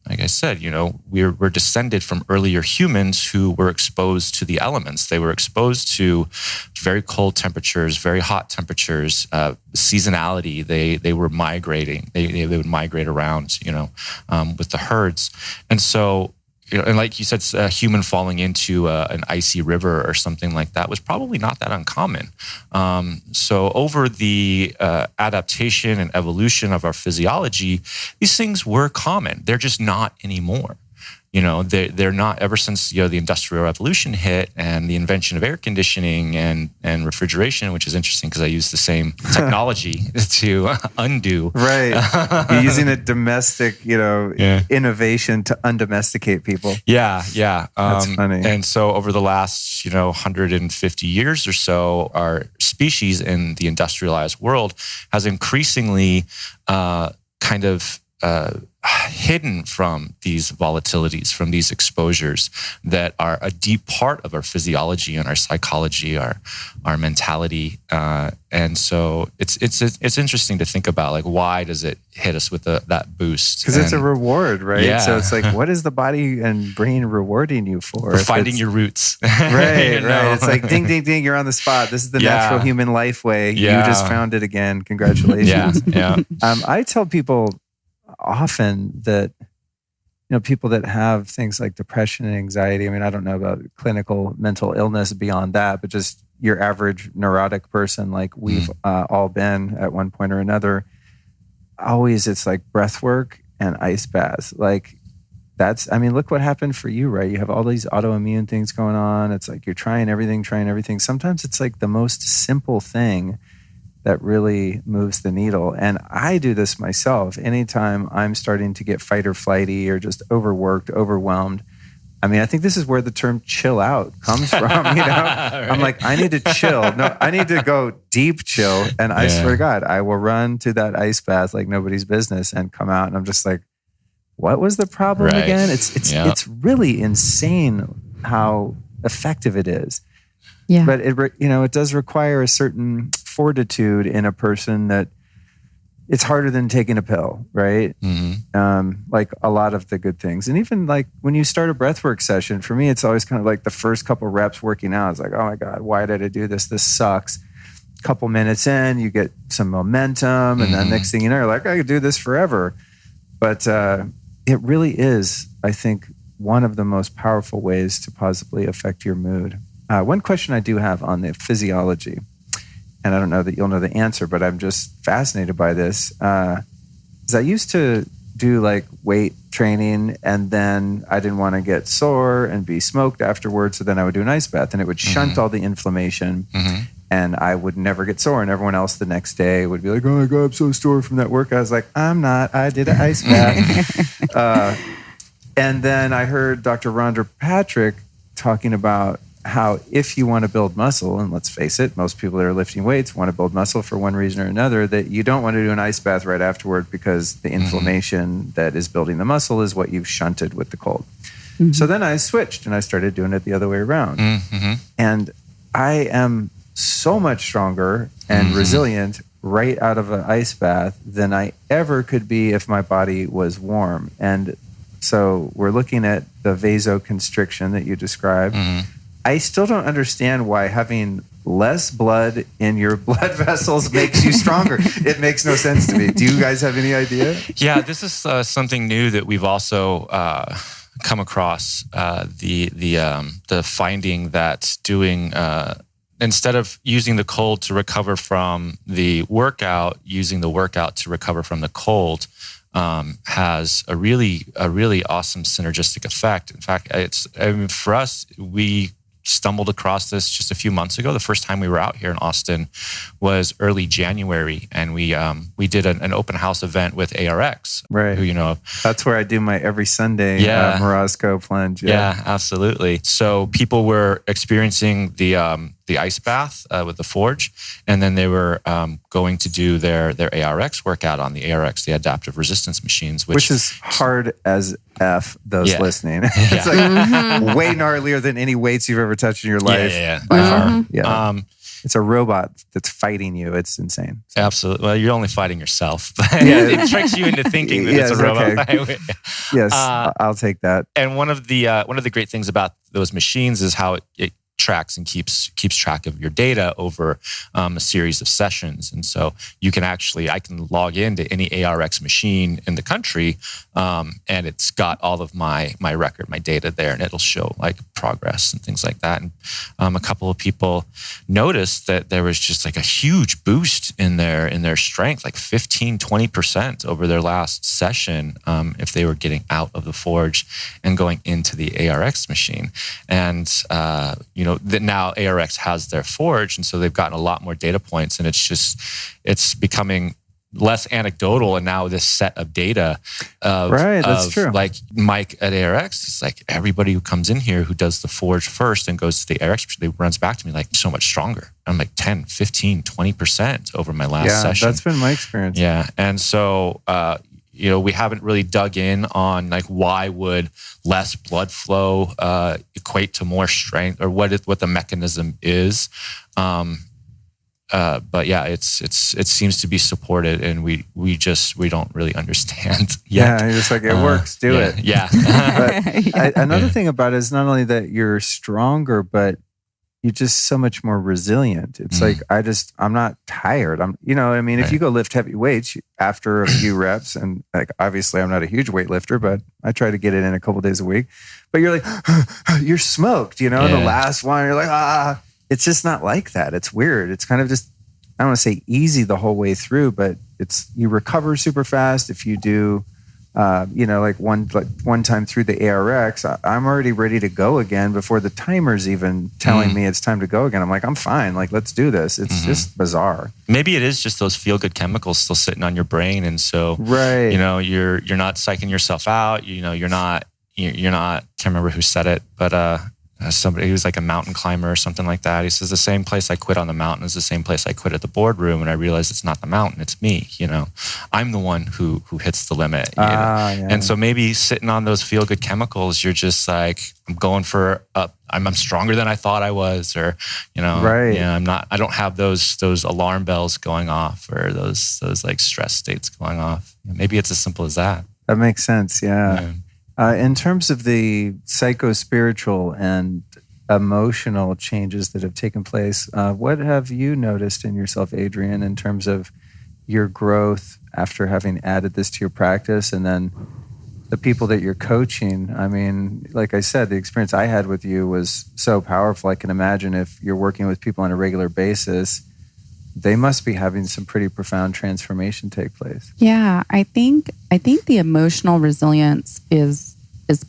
Like I said, we're descended from earlier humans who were exposed to the elements. They were exposed to very cold temperatures, very hot temperatures, seasonality. They were migrating. They would migrate around, with the herds. And so, and like you said, a human falling into an icy river or something like that was probably not that uncommon. So over the adaptation and evolution of our physiology, these things were common. They're just not anymore. They're not, ever since the Industrial Revolution hit and the invention of air conditioning and refrigeration, which is interesting because I use the same technology to undo. Right. You're using a domestic, innovation to undomesticate people. Yeah. That's funny. And so over the last, 150 years or so, our species in the industrialized world has increasingly hidden from these volatilities, from these exposures that are a deep part of our physiology and our psychology, our mentality, and so it's interesting to think about, like, why does it hit us with that boost? Because it's a reward, right? Yeah. So it's like, what is the body and brain rewarding you for finding your roots? Right. It's like, ding, ding, ding, you're on the spot. This is the natural human life way. Yeah. You just found it again. Congratulations. Yeah. I tell people often that people that have things like depression and anxiety, I mean, I don't know about clinical mental illness beyond that, but just your average neurotic person, like we've all been at one point or another, always it's like breath work and ice baths. Like look what happened for you, right? You have all these autoimmune things going on. It's like you're trying everything. Sometimes it's like the most simple thing that really moves the needle. And I do this myself. Anytime I'm starting to get fight or flighty or just overworked, overwhelmed, I think this is where the term chill out comes from, Right. I'm like, I need to chill. No, I need to go deep chill. And I swear to God, I will run to that ice bath like nobody's business and come out and I'm just like, what was the problem again? It's really insane how effective it is. Yeah. But it does require a certain fortitude in a person that it's harder than taking a pill, right? Mm-hmm. Like a lot of the good things. And even like when you start a breathwork session, for me, it's always kind of like the first couple reps working out. It's like, oh my God, why did I do this? This sucks. Couple minutes in, you get some momentum. And then next thing you know, you're like, I could do this forever. But it really is, I think, one of the most powerful ways to positively affect your mood. One question I do have on the physiology, and I don't know that you'll know the answer, but I'm just fascinated by this, is I used to do like weight training and then I didn't want to get sore and be smoked afterwards. So then I would do an ice bath and it would shunt all the inflammation and I would never get sore. And everyone else the next day would be like, oh my God, I'm so sore from that workout. I was like, I'm not, I did an ice bath. And then I heard Dr. Rhonda Patrick talking about how if you want to build muscle, and let's face it, most people that are lifting weights want to build muscle for one reason or another, that you don't want to do an ice bath right afterward because the inflammation that is building the muscle is what you've shunted with the cold. So then I switched and I started doing it the other way around. And I am so much stronger and resilient right out of an ice bath than I ever could be if my body was warm. And so we're looking at the vasoconstriction that you described. I still don't understand why having less blood in your blood vessels makes you stronger. It makes no sense to me. Do you guys have any idea? Yeah, this is something new that we've also come across. The finding that doing instead of using the cold to recover from the workout, using the workout to recover from the cold has a really awesome synergistic effect. In fact, for us, we stumbled across this just a few months ago. The first time we were out here in Austin was early January, and we did an open house event with ARX, right? Who you know. That's where I do my every Sunday Morozko Plunge. Yeah, absolutely. So people were experiencing the the ice bath with the Forge, and then they were going to do their ARX workout on the ARX, the adaptive resistance machines, which is hard as F. Those listening, it's like way gnarlier than any weights you've ever touched in your life. By far. Yeah. It's a robot that's fighting you. It's insane. Absolutely. Well, you're only fighting yourself. It tricks you into thinking that it's a robot. Okay. Yes, I'll take that. And one of the great things about those machines is how it tracks and keeps track of your data over a series of sessions. And so I can log into any ARX machine in the country, and it's got all of my record, my data there, and it'll show like progress and things like that. And a couple of people noticed that there was just like a huge boost in their strength, like 15-20% over their last session, if they were getting out of the Forge and going into the ARX machine. And that now ARX has their Forge, and so they've gotten a lot more data points, and it's becoming less anecdotal, and now this set of data that's true. Like Mike at ARX, it's like everybody who comes in here who does the Forge first and goes to the ARX, they runs back to me like so much stronger. I'm like 10, 15, 20% over my last session. That's been my experience. Yeah. And so we haven't really dug in on like why would less blood flow equate to more strength, or what the mechanism is. But yeah, it seems to be supported, and we don't really understand yet. Yeah, you're just like, it works, do it. Yeah. Another thing about it is not only that you're stronger, but you're just so much more resilient. It's like, I'm not tired. If you go lift heavy weights after a few reps, and like, obviously I'm not a huge weightlifter, but I try to get it in a couple days a week, but you're like, you're smoked, the last one, you're like, it's just not like that. It's weird. It's kind of just, I don't want to say easy the whole way through, but you recover super fast. If you do, one time through the ARX, I'm already ready to go again before the timer's even telling me it's time to go again. I'm like, I'm fine. Like, let's do this. It's just bizarre. Maybe it is just those feel-good chemicals still sitting on your brain, and so right. You're not psyching yourself out. You're not. Can't remember who said it, but somebody who was like a mountain climber or something like that. He says the same place I quit on the mountain is the same place I quit at the boardroom, and I realized it's not the mountain, it's me. I'm the one who hits the limit. And so maybe sitting on those feel good chemicals, you're just like, I'm going for I'm stronger than I thought I was, or right. I'm not. I don't have those alarm bells going off, or those like stress states going off. Maybe it's as simple as that. That makes sense. Yeah. In terms of the psycho-spiritual and emotional changes that have taken place, what have you noticed in yourself, Adrienne, in terms of your growth after having added this to your practice, and then the people that you're coaching? I mean, like I said, the experience I had with you was so powerful. I can imagine if you're working with people on a regular basis, they must be having some pretty profound transformation take place. Yeah, I think the emotional resilience is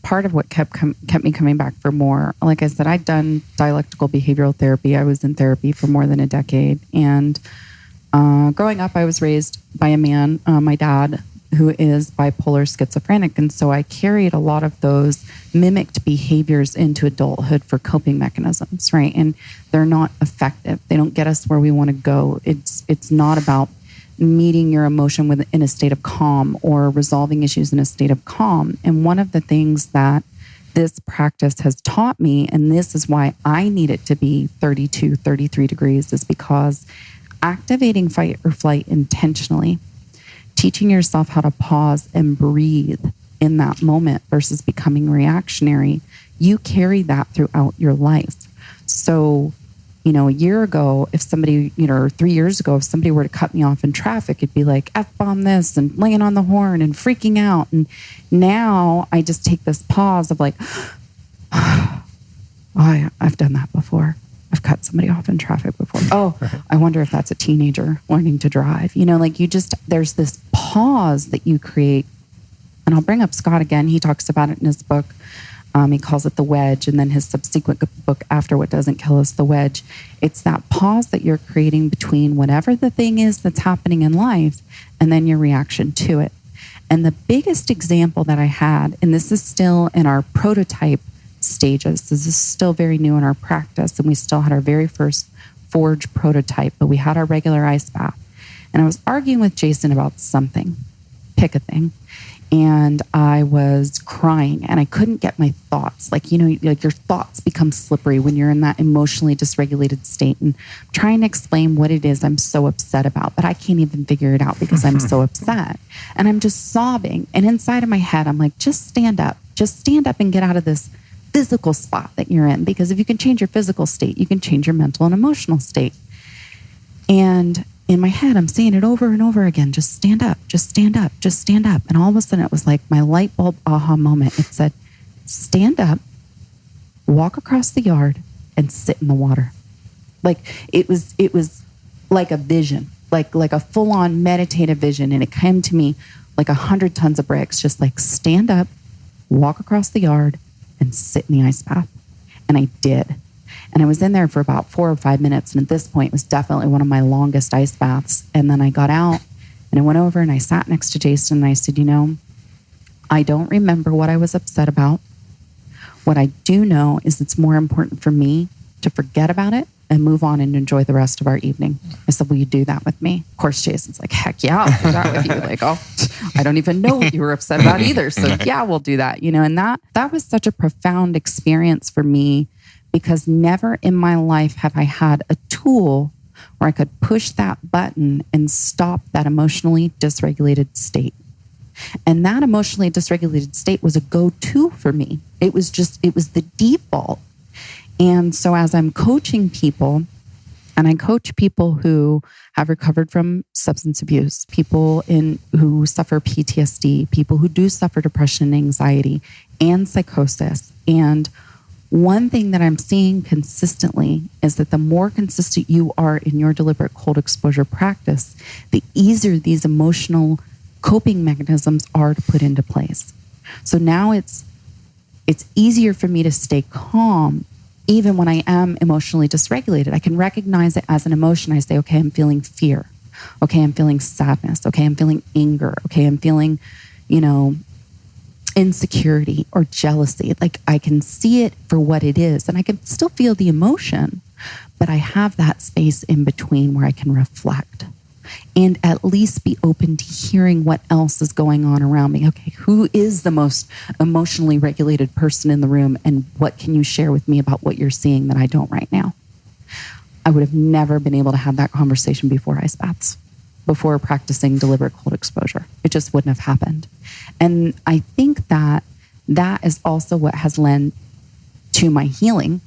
part of what kept me coming back for more. Like I said, I'd done dialectical behavioral therapy. I was in therapy for more than a decade. And growing up, I was raised by a man, my dad, who is bipolar schizophrenic. And so I carried a lot of those mimicked behaviors into adulthood for coping mechanisms, right? And they're not effective. They don't get us where we want to go. It's not about meeting your emotion in a state of calm or resolving issues in a state of calm. And one of the things that this practice has taught me, and this is why I need it to be 32, 33 degrees, is because activating fight or flight intentionally, teaching yourself how to pause and breathe in that moment versus becoming reactionary, you carry that throughout your life. So, a year ago, if somebody, or 3 years ago, if somebody were to cut me off in traffic, it'd be like F-bomb this and laying on the horn and freaking out. And now I just take this pause of like, I've done that before. I've cut somebody off in traffic before. Oh, I wonder if that's a teenager learning to drive. There's this pause that you create. And I'll bring up Scott again. He talks about it in his book. He calls it the wedge, and then his subsequent book after What Doesn't Kill Us, The Wedge. It's that pause that you're creating between whatever the thing is that's happening in life and then your reaction to it. And the biggest example that I had, and this is still in our prototype stages. This is still very new in our practice, and we still had our very first Forge prototype, but we had our regular ice bath. And I was arguing with Jason about something, pick a thing. And I was crying and I couldn't get my thoughts. Like your thoughts become slippery when you're in that emotionally dysregulated state, and I'm trying to explain what it is I'm so upset about, but I can't even figure it out because I'm so upset. And I'm just sobbing. And inside of my head, I'm like, just stand up and get out of this physical spot that you're in. Because if you can change your physical state, you can change your mental and emotional state. And in my head, I'm saying it over and over again. Just stand up, just stand up, just stand up. And all of a sudden it was like my light bulb aha moment. It said, stand up, walk across the yard and sit in the water. Like it was like a vision, like a full on meditative vision. And it came to me like 100 tons of bricks, just like stand up, walk across the yard and sit in the ice bath. And I did. And I was in there for about 4 or 5 minutes. And at this point, it was definitely one of my longest ice baths. And then I got out and I went over and I sat next to Jason and I said, I don't remember what I was upset about. What I do know is it's more important for me to forget about it and move on and enjoy the rest of our evening. I said, will you do that with me? Of course, Jason's like, heck yeah, I'll do that with you. Like, oh, I don't even know what you were upset about either. So yeah, we'll do that. And that was such a profound experience for me, because never in my life have I had a tool where I could push that button and stop that emotionally dysregulated state. And that emotionally dysregulated state was a go-to for me. It was the default. And so as I'm coaching people, and I coach people who have recovered from substance abuse, people who suffer PTSD, people who do suffer depression and anxiety and psychosis. And one thing that I'm seeing consistently is that the more consistent you are in your deliberate cold exposure practice, the easier these emotional coping mechanisms are to put into place. So now it's easier for me to stay calm even when I am emotionally dysregulated. I can recognize it as an emotion. I say, okay, I'm feeling fear. Okay, I'm feeling sadness. Okay, I'm feeling anger. Okay, I'm feeling, insecurity or jealousy. Like I can see it for what it is, and I can still feel the emotion, but I have that space in between where I can reflect and at least be open to hearing what else is going on around me. Okay, who is the most emotionally regulated person in the room, and what can you share with me about what you're seeing that I don't right now? I would have never been able to have that conversation before ice baths, before practicing deliberate cold exposure. It just wouldn't have happened. And I think that is also what has led to my healing.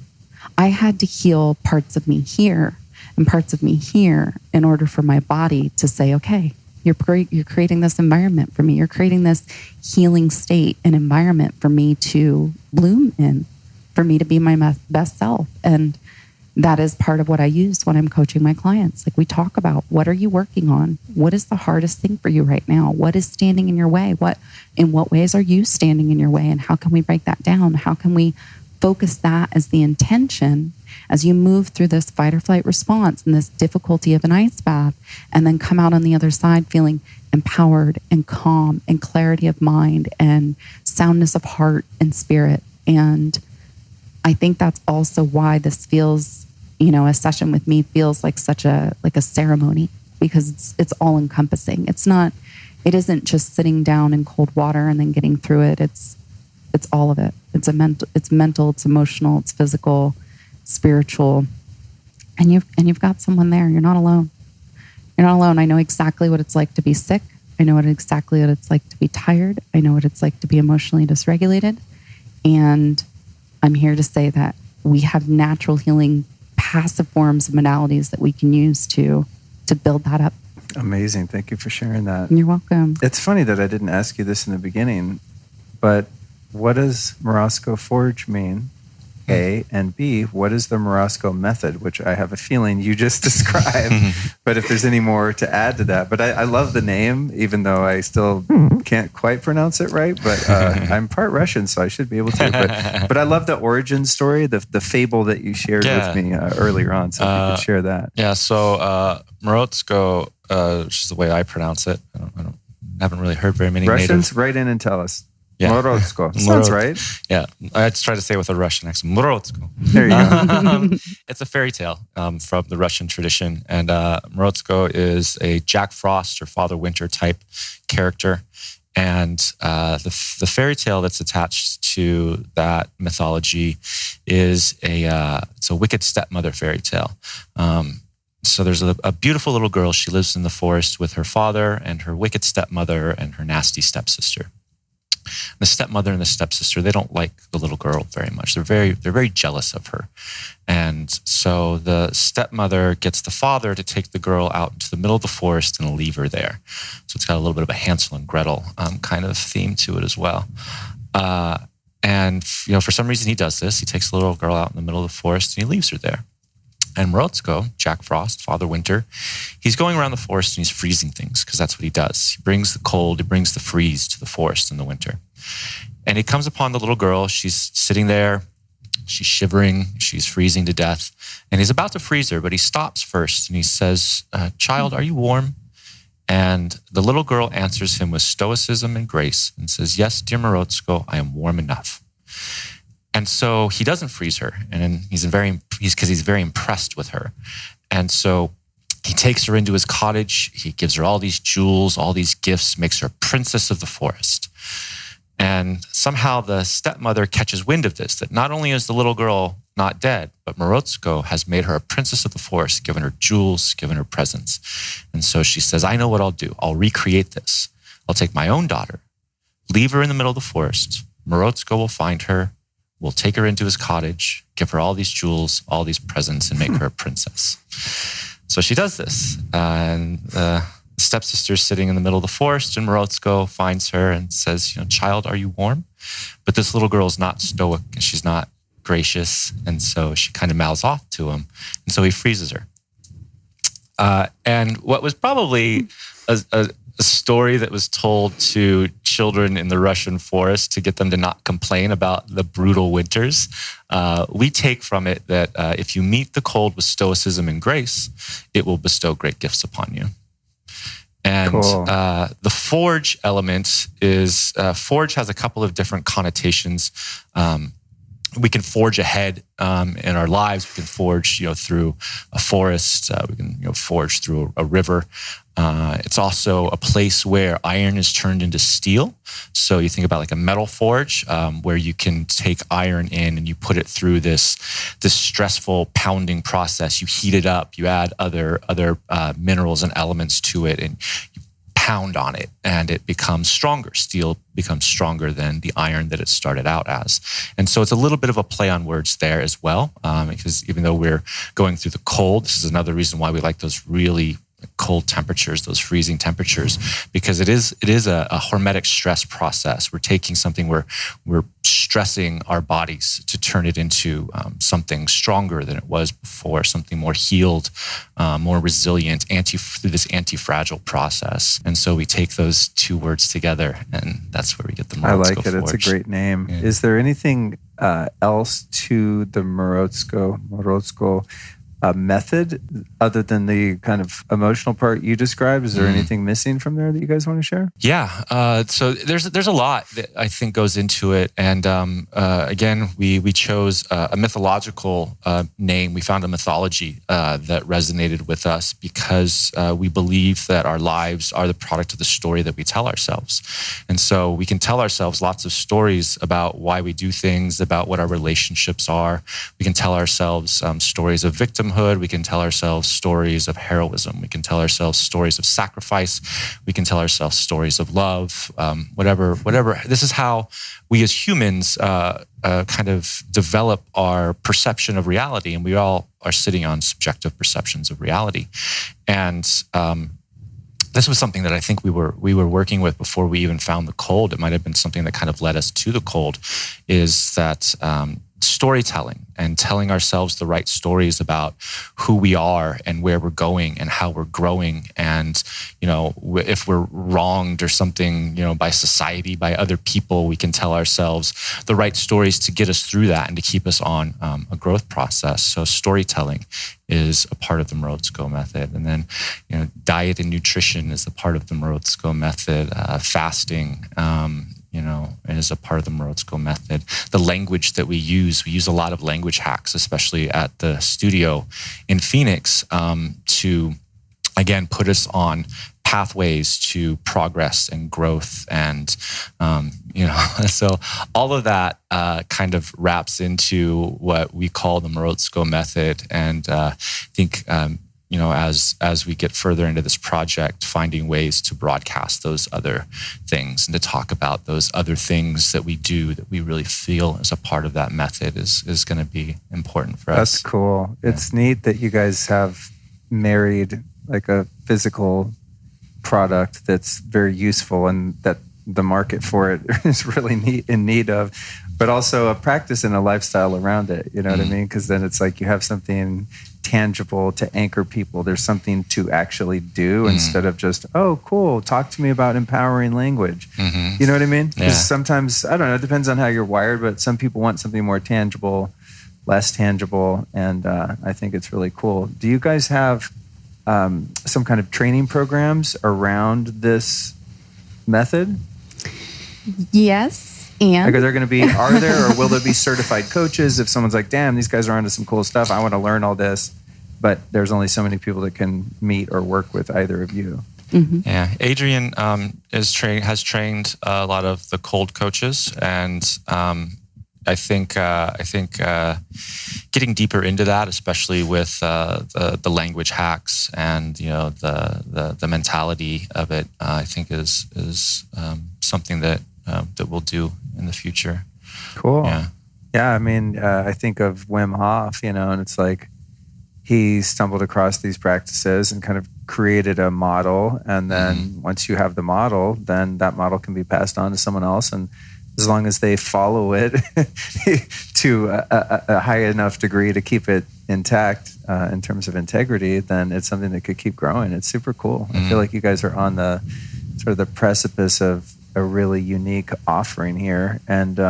I had to heal parts of me here and parts of me here in order for my body to say, okay, you're creating this environment for me. You're creating this healing state and environment for me to bloom in, for me to be my best self. And that is part of what I use when I'm coaching my clients. Like we talk about, what are you working on? What is the hardest thing for you right now? What is standing in your way? In what ways are you standing in your way? And how can we break that down? How can we focus that as the intention as you move through this fight or flight response and this difficulty of an ice bath, and then come out on the other side feeling empowered and calm and clarity of mind and soundness of heart and spirit. And I think that's also why this feels, a session with me feels like such a ceremony, because it's all encompassing. It isn't just sitting down in cold water and then getting through it. It's all of it. It's mental, it's emotional, it's physical, spiritual. And you've got someone there. You're not alone. You're not alone. I know exactly what it's like to be sick. I know exactly what it's like to be tired. I know what it's like to be emotionally dysregulated. And I'm here to say that we have natural healing, passive forms of modalities that we can use to build that up. Amazing. Thank you for sharing that. You're welcome. It's funny that I didn't ask you this in the beginning, but what does Morozko Forge mean? A, and B, what is the Morozko method, which I have a feeling you just described, but if there's any more to add to that. But I love the name, even though I still can't quite pronounce it right, but I'm part Russian, so I should be able to. But I love the origin story, the fable that you shared with me earlier on, so if you could share that. Yeah, so Morozko, which is the way I pronounce it. I haven't really heard very many Russians, native. write in and tell us. Yeah. Morozko. Sounds right. Yeah. I try to say it with a Russian accent. Morozko. There you go. It's a fairy tale from the Russian tradition. And Morozko is a Jack Frost or Father Winter type character. And the fairy tale that's attached to that mythology is it's a wicked stepmother fairy tale. So there's a beautiful little girl. She lives in the forest with her father and her wicked stepmother and her nasty stepsister. The stepmother and the stepsister, they don't like the little girl very much. They're very jealous of her. And so the stepmother gets the father to take the girl out into the middle of the forest and leave her there. So it's got a little bit of a Hansel and Gretel kind of theme to it as well. And for some reason he does this. He takes the little girl out in the middle of the forest and he leaves her there. And Morozko, Jack Frost, Father Winter, he's going around the forest and he's freezing things because that's what he does. He brings the cold, he brings the freeze to the forest in the winter. And he comes upon the little girl. She's sitting there. She's shivering. She's freezing to death. And he's about to freeze her, but he stops first and he says, "Child, are you warm?" And the little girl answers him with stoicism and grace and says, "Yes, dear Morozko, I am warm enough." And so he doesn't freeze her, and he's very impressed with her. And so he takes her into his cottage. He gives her all these jewels, all these gifts, makes her a princess of the forest. And somehow the stepmother catches wind of this, that not only is the little girl not dead, but Morozko has made her a princess of the forest, given her jewels, given her presents. And so she says, "I know what I'll do. I'll recreate this. I'll take my own daughter, leave her in the middle of the forest. Morozko will find her. We'll take her into his cottage, give her all these jewels, all these presents, and make her a princess." So she does this. And the stepsister's sitting in the middle of the forest, and Morozko finds her and says, "Child, are you warm?" But this little girl is not stoic, and she's not gracious. And so she kind of mouths off to him. And so he freezes her. And what was probably a story that was told to children in the Russian forest to get them to not complain about the brutal winters, we take from it that if you meet the cold with stoicism and grace, it will bestow great gifts upon you. And Cool. The forge element is, forge has a couple of different connotations. We can forge ahead in our lives. We can forge, through a forest. We can, forge through a river. It's also a place where iron is turned into steel. So you think about like a metal forge, where you can take iron in and you put it through this stressful pounding process. You heat it up. You add other minerals and elements to it, and you pound on it, and it becomes stronger. Steel becomes stronger than the iron that it started out as. And so it's a little bit of a play on words there as well, because even though we're going through the cold, this is another reason why we like those really cold temperatures, those freezing temperatures, because it is a hormetic stress process. We're taking something, we're stressing our bodies to turn it into something stronger than it was before, something more healed, more resilient, through this anti-fragile process. And so we take those two words together, and that's where we get the Morozko I like it. Forge. It's a great name. Yeah. Is there anything else to the Morozko method other than the kind of emotional part you described? Is there anything missing from there that you guys want to share? Yeah. So there's a lot that I think goes into it. And again, we chose a mythological name. We found a mythology that resonated with us because we believe that our lives are the product of the story that we tell ourselves. And so we can tell ourselves lots of stories about why we do things, about what our relationships are. We can tell ourselves stories of victimhood. We can tell ourselves stories of heroism. We can tell ourselves stories of sacrifice. We can tell ourselves stories of love, whatever. This is how we as humans kind of develop our perception of reality, and we all are sitting on subjective perceptions of reality. And this was something that I think we were working with before we even found the cold. It might have been something that kind of led us to the cold, is that storytelling and telling ourselves the right stories about who we are and where we're going and how we're growing. And, if we're wronged or something, by society, by other people, we can tell ourselves the right stories to get us through that and to keep us on a growth process. So storytelling is a part of the Morozko method. And then, diet and nutrition is a part of the Morozko method, fasting, is a part of the Morozko method. The language that we use a lot of language hacks, especially at the studio in Phoenix, to, again, put us on pathways to progress and growth. And, so all of that kind of wraps into what we call the Morozko method. And I think, as we get further into this project, finding ways to broadcast those other things and to talk about those other things that we do that we really feel as a part of that method is going to be important for us. That's cool. Yeah. It's neat that you guys have married like a physical product that's very useful and that the market for it is really in need of, but also a practice and a lifestyle around it. You know what I mean? Because then it's like you have something tangible to anchor people. There's something to actually do instead of just, oh, cool, talk to me about empowering language. You know what I mean? Because sometimes, I don't know, it depends on how you're wired, but some people want something more tangible, less tangible, and I think it's really cool. Do you guys have some kind of training programs around this method? Yes. And like, are there or will there be certified coaches if someone's like, damn, these guys are onto some cool stuff, I want to learn all this, but there's only so many people that can meet or work with either of you? Yeah, Adrienne has trained a lot of the cold coaches, and I think getting deeper into that, especially with the language hacks and the mentality of it, I think is something that we'll do in the future. Cool. Yeah. I mean, I think of Wim Hof, and it's like he stumbled across these practices and kind of created a model, and then once you have the model, then that model can be passed on to someone else, and as long as they follow it to a high enough degree to keep it intact in terms of integrity, then it's something that could keep growing. It's super cool. I feel like you guys are on the sort of the precipice of a really unique offering here. And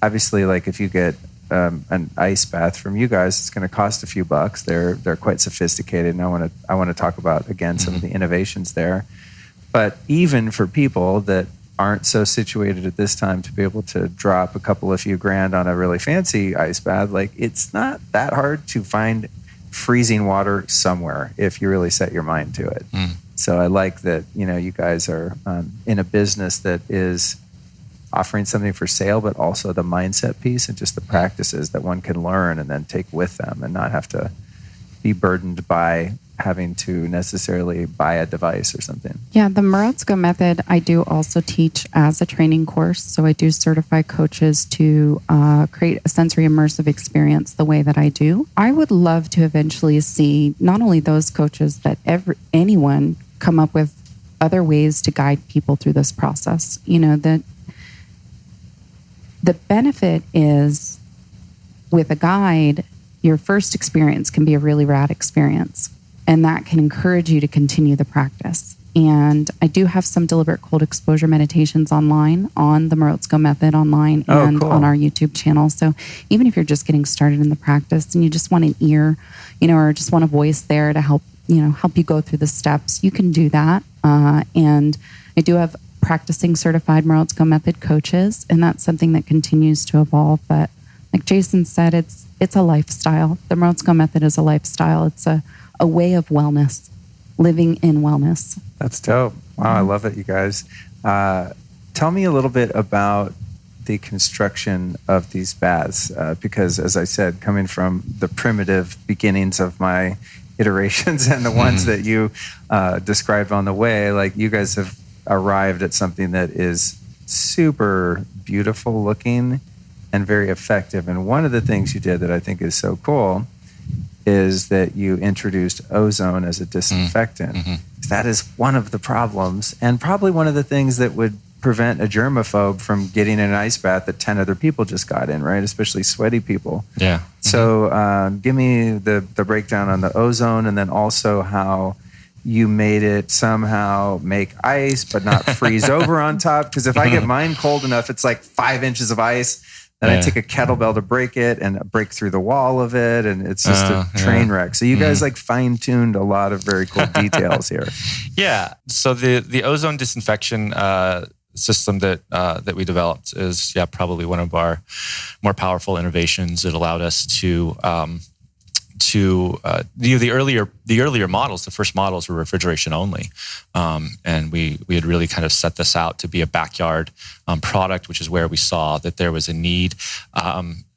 obviously, like if you get an ice bath from you guys, it's going to cost a few bucks. They're quite sophisticated, and I want to talk about again some of the innovations there. But even for people that aren't so situated at this time to be able to drop a few grand on a really fancy ice bath, like it's not that hard to find freezing water somewhere if you really set your mind to it. So I like that, you guys are in a business that is offering something for sale, but also the mindset piece and just the practices that one can learn and then take with them and not have to be burdened by having to necessarily buy a device or something. Yeah, the Morozko method I do also teach as a training course. So I do certify coaches to create a sensory immersive experience the way that I do. I would love to eventually see not only those coaches, but anyone come up with other ways to guide people through this process. That the benefit is with a guide, your first experience can be a really rad experience. And that can encourage you to continue the practice. And I do have some deliberate cold exposure meditations online on the Morozko method online and on our YouTube channel. So even if you're just getting started in the practice and you just want an ear, or just want a voice there to help you go through the steps, you can do that. And I do have practicing certified Morozko method coaches, and that's something that continues to evolve. But like Jason said, it's a lifestyle. The Morozko method is a lifestyle. It's a way of wellness, living in wellness. That's dope. Wow, I love it, you guys. Tell me a little bit about the construction of these baths, because as I said, coming from the primitive beginnings of my iterations and the ones that you described on the way, like you guys have arrived at something that is super beautiful looking and very effective. And one of the things you did that I think is so cool is that you introduced ozone as a disinfectant. That is one of the problems, and probably one of the things that would prevent a germaphobe from getting in an ice bath that 10 other people just got in, right? Especially sweaty people. Yeah. So give me the breakdown on the ozone, and then also how you made it somehow make ice, but not freeze over on top. Because if I get mine cold enough, it's like 5 inches of ice. Then I take a kettlebell to break it and break through the wall of it. And it's just a train wreck. So you guys like fine-tuned a lot of very cool details here. Yeah. So the ozone disinfection system that we developed is probably one of our more powerful innovations. It allowed us to the earlier models, the first models were refrigeration only, and we had really kind of set this out to be a backyard product, which is where we saw that there was a need.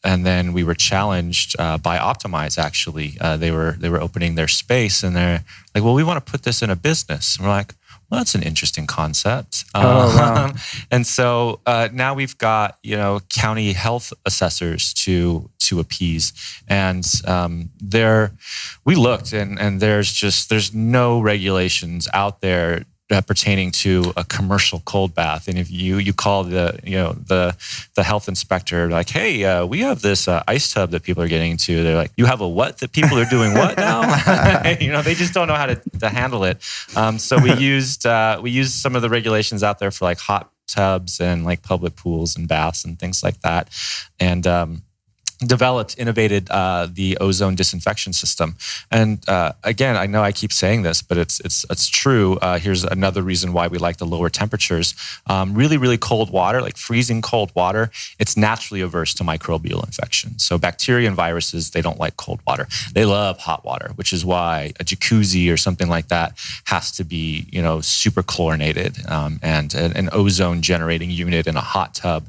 And then we were challenged by Optimize. Actually, they were opening their space, and they're like, "Well, we want to put this in a business." And we're like, "Well, that's an interesting concept." Wow. And so now we've got county health assessors to appease, and we looked, and there's no regulations out there pertaining to a commercial cold bath. And if you call the health inspector, like, "Hey, we have this ice tub that people are getting into," they're like, "You have a what that people are doing what now?" They just don't know how to handle it. So we used some of the regulations out there for like hot tubs and like public pools and baths and things like that, and innovated the ozone disinfection system. And again, I know I keep saying this, but it's true. Here's another reason why we like the lower temperatures. Really, really cold water, like freezing cold water, it's naturally averse to microbial infection. So bacteria and viruses, they don't like cold water. They love hot water, which is why a jacuzzi or something like that has to be, super chlorinated. And an ozone generating unit in a hot tub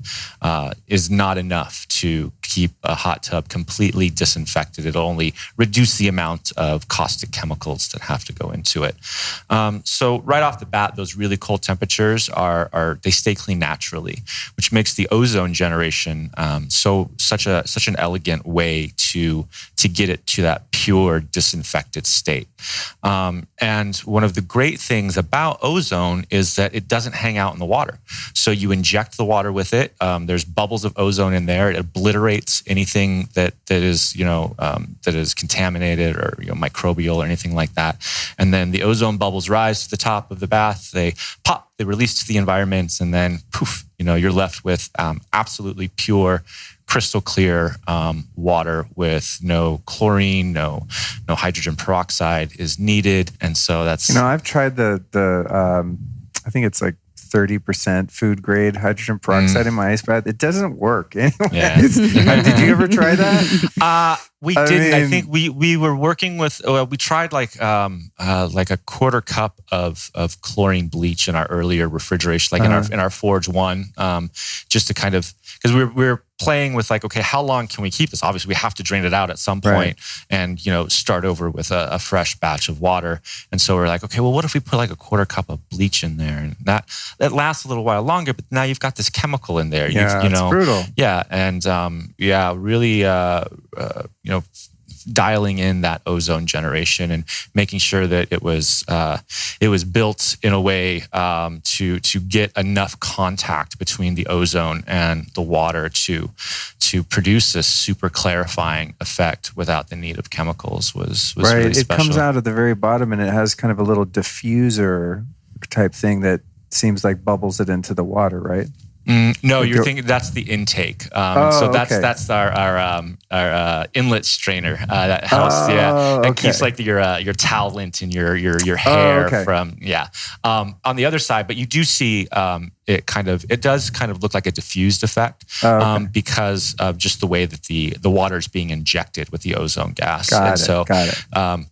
is not enough to keep a hot tub completely disinfected. It'll only reduce the amount of caustic chemicals that have to go into it. So right off the bat, those really cold temperatures they stay clean naturally, which makes the ozone generation such an elegant way to get it to that pure disinfected state. And one of the great things about ozone is that it doesn't hang out in the water. So you inject the water with it. There's bubbles of ozone in there. It obliterates anything that is contaminated or microbial or anything like that. And then the ozone bubbles rise to the top of the bath. They pop. They release to the environment, and then poof. You're left with absolutely pure, crystal clear water with no chlorine, no hydrogen peroxide is needed. And so that's I've tried the I think it's like 30% food grade hydrogen peroxide in my ice bath. It doesn't work anyway. Yeah. Did you ever try that? We didn't. I think we were working with. We tried like a quarter cup of chlorine bleach in our earlier refrigeration, like in our Forge 1, just to kind of, because we're playing with like, okay, how long can we keep this? Obviously, we have to drain it out at some point, and start over with a fresh batch of water. And so we're like, okay, well, what if we put like a quarter cup of bleach in there, and that lasts a little while longer, but now you've got this chemical in there. It's brutal. Yeah, and really, dialing in that ozone generation and making sure that it was built in a way to get enough contact between the ozone and the water to produce this super clarifying effect without the need of chemicals was right. Really it special. Comes out at the very bottom, and it has kind of a little diffuser type thing that seems like bubbles it into the water, right? No, you're thinking that's the intake. So that's our inlet strainer that helps. That keeps like your towel lint and your hair from. On the other side, but you do see it does kind of look like a diffused effect because of just the way that the water is being injected with the ozone gas. Got it. I'm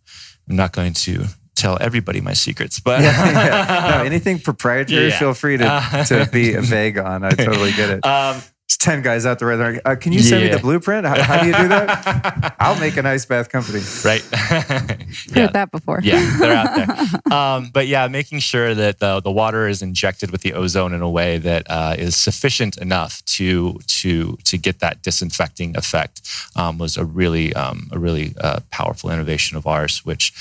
not going to tell everybody my secrets, but No, anything proprietary, feel free to be vague on. I totally get it. There's 10 guys out there right there. Can you send me the blueprint? How do you do that? I'll make an ice bath company. Right. Heard that before. Yeah, they're out there. But making sure that the water is injected with the ozone in a way that is sufficient enough to get that disinfecting effect was a really powerful innovation of ours, which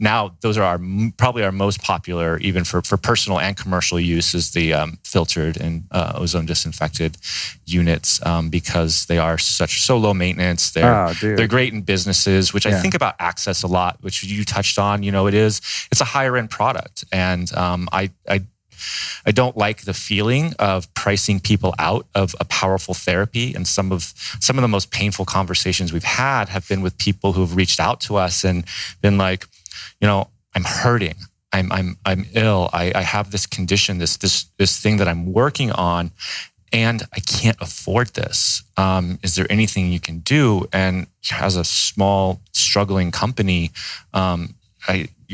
now those are probably our most popular, even for personal and commercial use, is the filtered and ozone disinfected units, because they are so low maintenance. They're great in businesses, which I think about access a lot, which you touched on. It's a higher end product, and I don't like the feeling of pricing people out of a powerful therapy. And some of the most painful conversations we've had have been with people who've reached out to us and been like, I'm hurting. I'm ill. I have this condition, this thing that I'm working on, and I can't afford this. Is there anything you can do? And as a small, struggling company,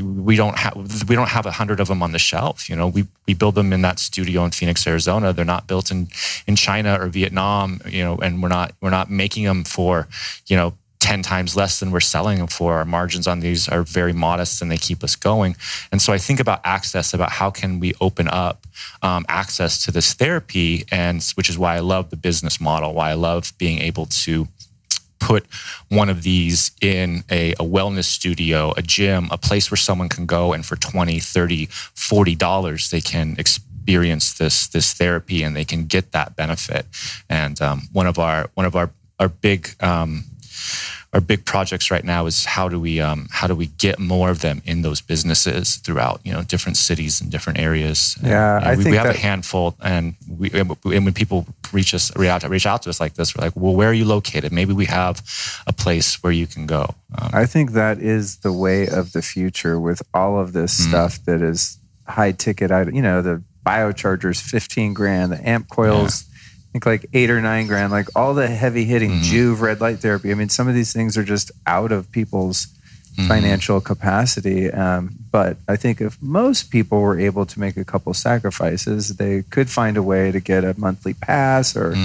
we don't have 100 of them on the shelf. We build them in that studio in Phoenix, Arizona. They're not built in China or Vietnam. And we're not making them for 10 times less than we're selling them for. Our margins on these are very modest, and they keep us going. And so I think about access, about how can we open up access to this therapy, and which is why I love the business model, why I love being able to put one of these in a wellness studio, a gym, a place where someone can go and for $20, $30, $40, they can experience this therapy and they can get that benefit. And one of our big projects right now is how do we get more of them in those businesses throughout different cities and different areas. Yeah, we have a handful, and when people reach out to us like this, we're like, well, where are you located? Maybe we have a place where you can go. I think that is the way of the future with all of this stuff that is high ticket item. The biochargers, $15,000, the amp coils. I think like $8 or $9,000, like all the heavy hitting Juve red light therapy. I mean, some of these things are just out of people's financial capacity. But I think if most people were able to make a couple sacrifices, they could find a way to get a monthly pass or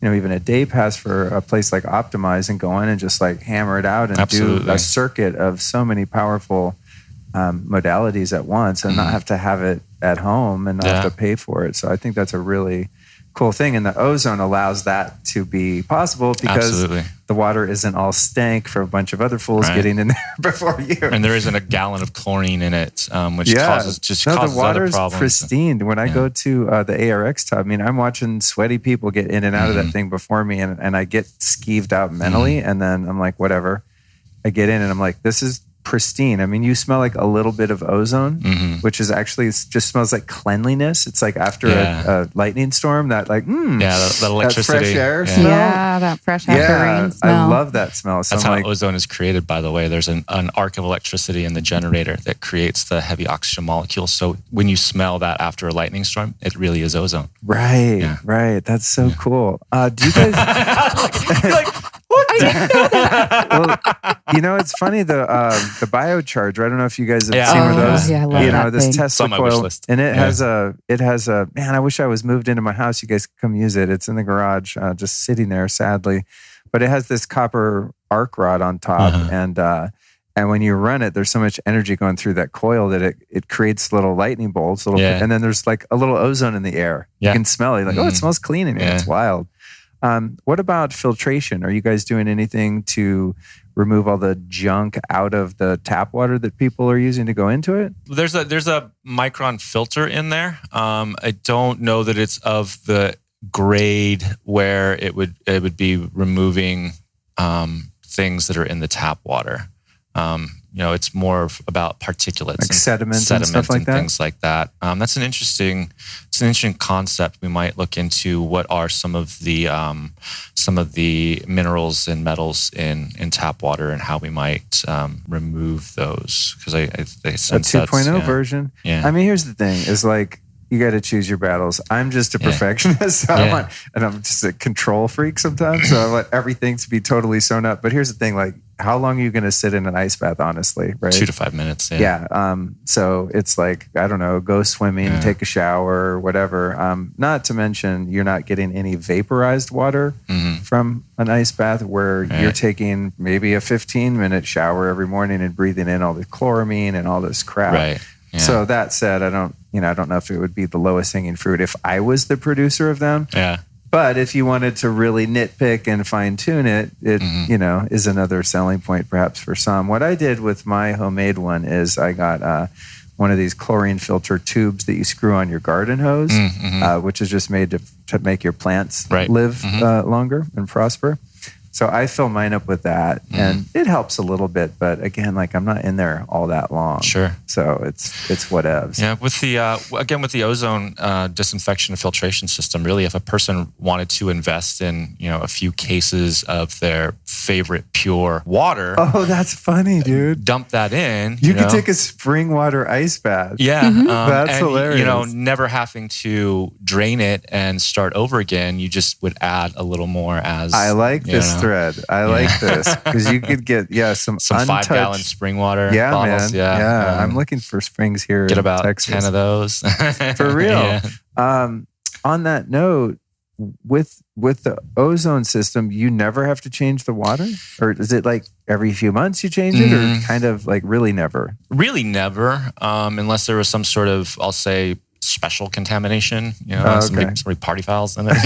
even a day pass for a place like Optimize and go in and just like hammer it out and do a circuit of so many powerful modalities at once and not have to have it at home and not have to pay for it. So I think that's a really cool thing, and the ozone allows that to be possible because the water isn't all stank for a bunch of other fools getting in there before you. And there isn't a gallon of chlorine in it, which causes the water's other problems. Pristine. When I go to the ARX tub, I mean, I'm watching sweaty people get in and out of that thing before me, and I get skeeved out mentally, and then I'm like, whatever. I get in and I'm like, this is pristine. I mean, you smell like a little bit of ozone, which is actually just smells like cleanliness. It's like after a lightning storm, that like that electricity, that fresh air smell. Yeah, that fresh after rain smell. I love that smell. So that's how ozone is created, by the way. There's an arc of electricity in the generator that creates the heavy oxygen molecules. So when you smell that after a lightning storm, it really is ozone. Right. That's so cool. Do you guys? I didn't know that. Well, it's funny, the biocharger. I don't know if you guys have seen one of those. Yeah, I love that this thing. Tesla coil, and it has a. Man, I wish I was moved into my house. You guys could come use it. It's in the garage, just sitting there, sadly. But it has this copper arc rod on top, and when you run it, there's so much energy going through that coil that it creates little lightning bolts. And then there's like a little ozone in the air. You can smell it. Like, it smells clean in here. It's wild. What about filtration? Are you guys doing anything to remove all the junk out of the tap water that people are using to go into it? There's a micron filter in there. I don't know that it's of the grade where it would be removing things that are in the tap water. It's more about particulates, like sediments and stuff like that, things like that. That's an interesting concept. We might look into what are some of the minerals and metals in tap water and how we might remove those, because I sense a 2.0 version. Yeah. I mean, here's the thing: is like, you got to choose your battles. I'm just a perfectionist, so and I'm just a control freak sometimes. So I want everything to be totally sewn up. But here's the thing: like, how long are you going to sit in an ice bath? Honestly, right? 2 to 5 minutes. So it's like, I don't know, go swimming, take a shower, whatever. Not to mention, you're not getting any vaporized water from an ice bath, where you're taking maybe a 15-minute shower every morning and breathing in all the chloramine and all this crap. Right. Yeah. So that said, I don't know if it would be the lowest hanging fruit if I was the producer of them. Yeah. But if you wanted to really nitpick and fine tune it, is another selling point perhaps for some. What I did with my homemade one is I got one of these chlorine filter tubes that you screw on your garden hose, which is just made to make your plants live longer and prosper. So I fill mine up with that, and it helps a little bit. But again, like I'm not in there all that long. Sure. So it's whatevs. Yeah. With the again with the ozone disinfection and filtration system, really, if a person wanted to invest in a few cases of their favorite pure water, oh, that's funny, dude. Dump that in. You could take a spring water ice bath. Yeah, that's and, hilarious. Never having to drain it and start over again. You just would add a little more as. I like this thread. I like this because you could get some untouched 5-gallon spring water bottles. Man. Yeah. I'm looking for springs here. Get in about Texas. 10 of those for real. On that note, with the ozone system, you never have to change the water, or is it like every few months you change it, or kind of like really never? Really never, unless there was some sort of, I'll say, special contamination, somebody party fouls in it.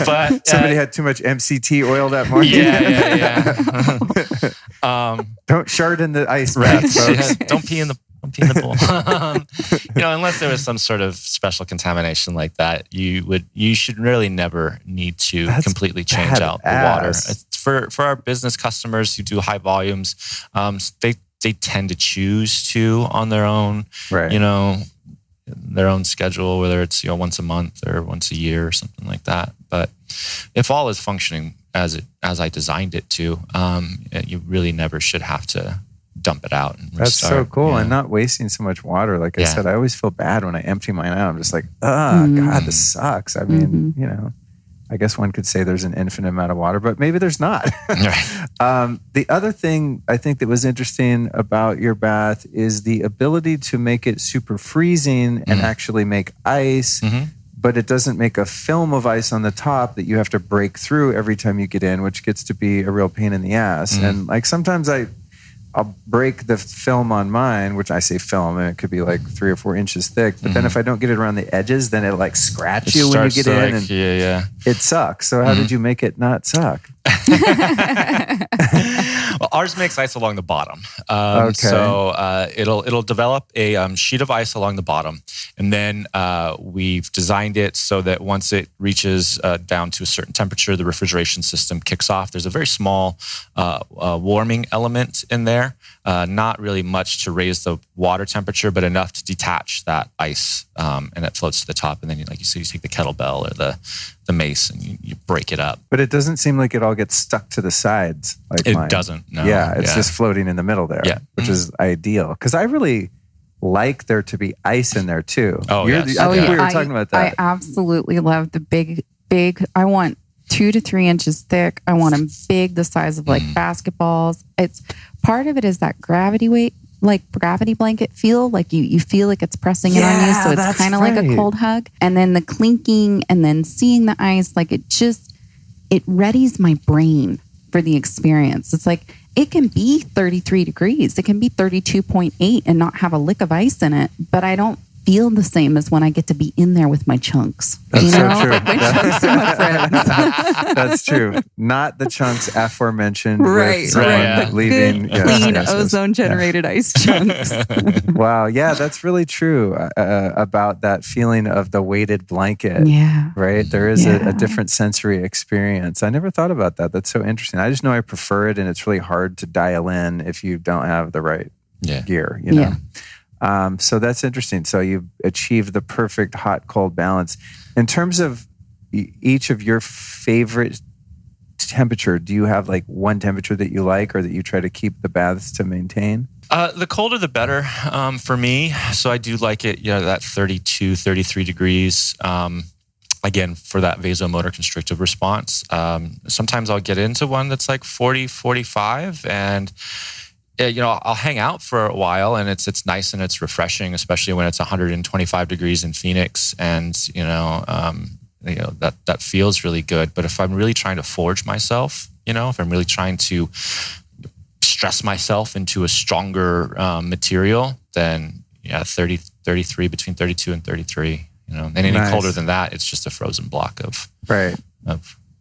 But somebody had too much MCT oil that morning. Yeah. Don't shard in the ice bath, folks. Yeah, don't pee in the pool. Unless there was some sort of special contamination like that, you should really never need to completely change out the water. It's for our business customers who do high volumes, they tend to choose to on their own, right. Their own schedule, whether it's once a month or once a year or something like that. But if all is functioning as I designed it to, you really never should have to dump it out and restart. That's so cool, and not wasting so much water. Like I said, I always feel bad when I empty mine out. I'm just like, God, this sucks. I mean, I guess one could say there's an infinite amount of water, but maybe there's not. The other thing I think that was interesting about your bath is the ability to make it super freezing and actually make ice, but it doesn't make a film of ice on the top that you have to break through every time you get in, which gets to be a real pain in the ass. And like sometimes I'll break the film on mine, which I say film, and it could be like 3 or 4 inches thick. But then if I don't get it around the edges, then it'll like scratch you when you get in. And it sucks. So how did you make it not suck? Well, ours makes ice along the bottom. Okay. So it'll develop a sheet of ice along the bottom. And then we've designed it so that once it reaches down to a certain temperature, the refrigeration system kicks off. There's a very small warming element in there. Not really much to raise the water temperature, but enough to detach that ice, and it floats to the top. And then, like you say, you take the kettlebell or the mace and you break it up. But it doesn't seem like it all gets stuck to the sides. Like it mine. Doesn't. No. Yeah, it's just floating in the middle there, which is ideal. Because I really like there to be ice in there too. Oh, yes. I think we were talking about that. I absolutely love the big. I want 2 to 3 inches thick. I want them big, the size of like basketballs. It's part of it is that gravity weight, like gravity blanket feel, like you feel like it's pressing in on you. So it's kind of like a cold hug. And then the clinking and then seeing the ice, like it readies my brain for the experience. It's like, it can be 33 degrees. It can be 32.8 and not have a lick of ice in it, but I don't feel the same as when I get to be in there with my chunks. That's so true. Like my chunks are my friends. That's true. Not the chunks aforementioned. Right. The leaving good, clean ozone-generated ice chunks. Wow. Yeah, that's really true about that feeling of the weighted blanket. Yeah. Right? There is a different sensory experience. I never thought about that. That's so interesting. I just know I prefer it, and it's really hard to dial in if you don't have the right gear, you know? Yeah. So that's interesting. So you've achieved the perfect hot-cold balance. In terms of each of your favorite temperature, do you have like one temperature that you like or that you try to keep the baths to maintain? The colder the better for me. So I do like it, that 32, 33 degrees. Again, for that vasomotor constrictive response. Sometimes I'll get into one that's like 40, 45 and I'll hang out for a while and it's nice and it's refreshing, especially when it's 125 degrees in Phoenix and, that feels really good. But if I'm really trying to forge myself, if I'm really trying to stress myself into a stronger material, then 30, 33, between 32 and 33, and any colder than that, it's just a frozen block of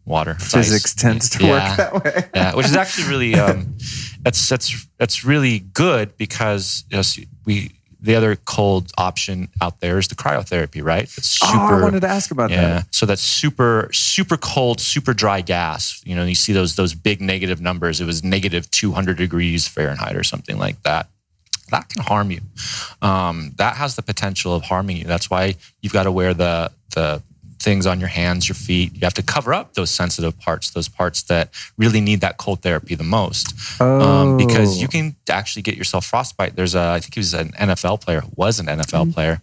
water. Physics tends to work that way. Yeah, which is actually really, that's really good because the other cold option out there is the cryotherapy, right? It's super, I wanted to ask about that. So that's super, super cold, super dry gas. You know, you see those big negative numbers. It was negative 200 degrees Fahrenheit or something like that. That can harm you. That has the potential of harming you. That's why you've got to wear the things on your hands, your feet. You have to cover up those sensitive parts, those parts that really need that cold therapy the most. Because you can actually get yourself frostbite. There's I think he was an NFL player, player,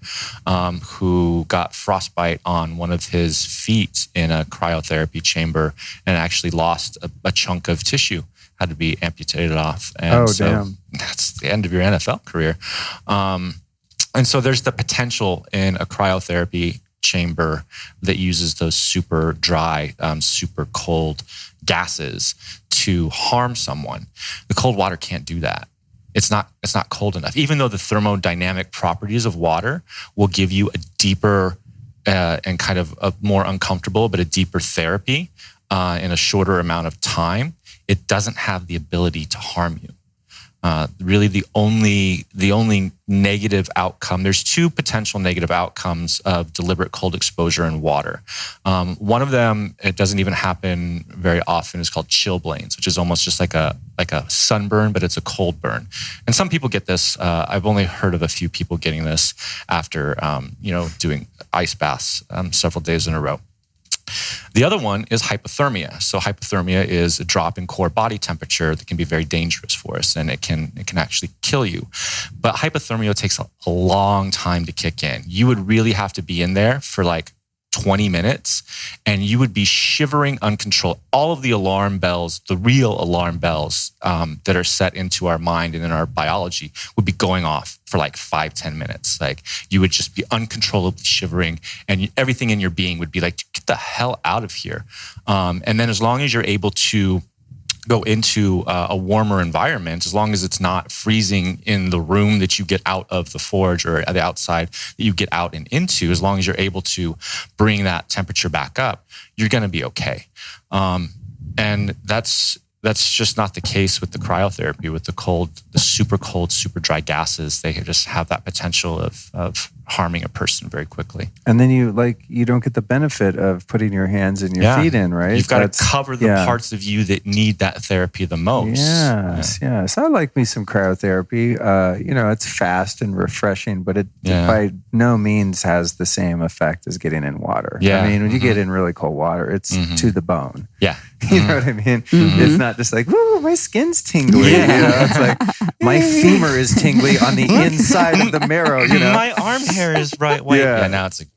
who got frostbite on one of his feet in a cryotherapy chamber and actually lost a chunk of tissue, had to be amputated off. And damn. That's the end of your NFL career. And so there's the potential in a cryotherapy chamber that uses those super dry, super cold gases to harm someone. The cold water can't do that. It's not cold enough. Even though the thermodynamic properties of water will give you a deeper and kind of a more uncomfortable, but a deeper therapy in a shorter amount of time, it doesn't have the ability to harm you. Really the only negative outcome, there's two potential negative outcomes of deliberate cold exposure in water. One of them, it doesn't even happen very often, is called chilblains, which is almost just like a sunburn, but it's a cold burn. And some people get this. I've only heard of a few people getting this after doing ice baths several days in a row. The other one is hypothermia. So hypothermia is a drop in core body temperature that can be very dangerous for us, and it can actually kill you. But hypothermia takes a long time to kick in. You would really have to be in there for like 20 minutes, and you would be shivering uncontrolled. All of the alarm bells, the real alarm bells that are set into our mind and in our biology would be going off for like 5-10 minutes. Like you would just be uncontrollably shivering, and everything in your being would be like, get the hell out of here. And then as long as you're able to go into a warmer environment, as long as it's not freezing in the room that you get out of the forge or the outside that you get out and into, as long as you're able to bring that temperature back up, you're going to be okay. And that's just not the case with the cryotherapy, with the super cold, super dry gases. They just have that potential of harming a person very quickly. And then you don't get the benefit of putting your hands and your feet in, right? You've got to cover the parts of you that need that therapy the most. Yes. I like me some cryotherapy. It's fast and refreshing, but it by no means has the same effect as getting in water. Yeah. I mean, when you get in really cold water, it's to the bone. Yeah. You know what I mean? It's not just like, woo, my skin's tingly. Yeah. It's like, my femur is tingly on the inside of the marrow. My arm hair is bright white. Yeah, now it's like...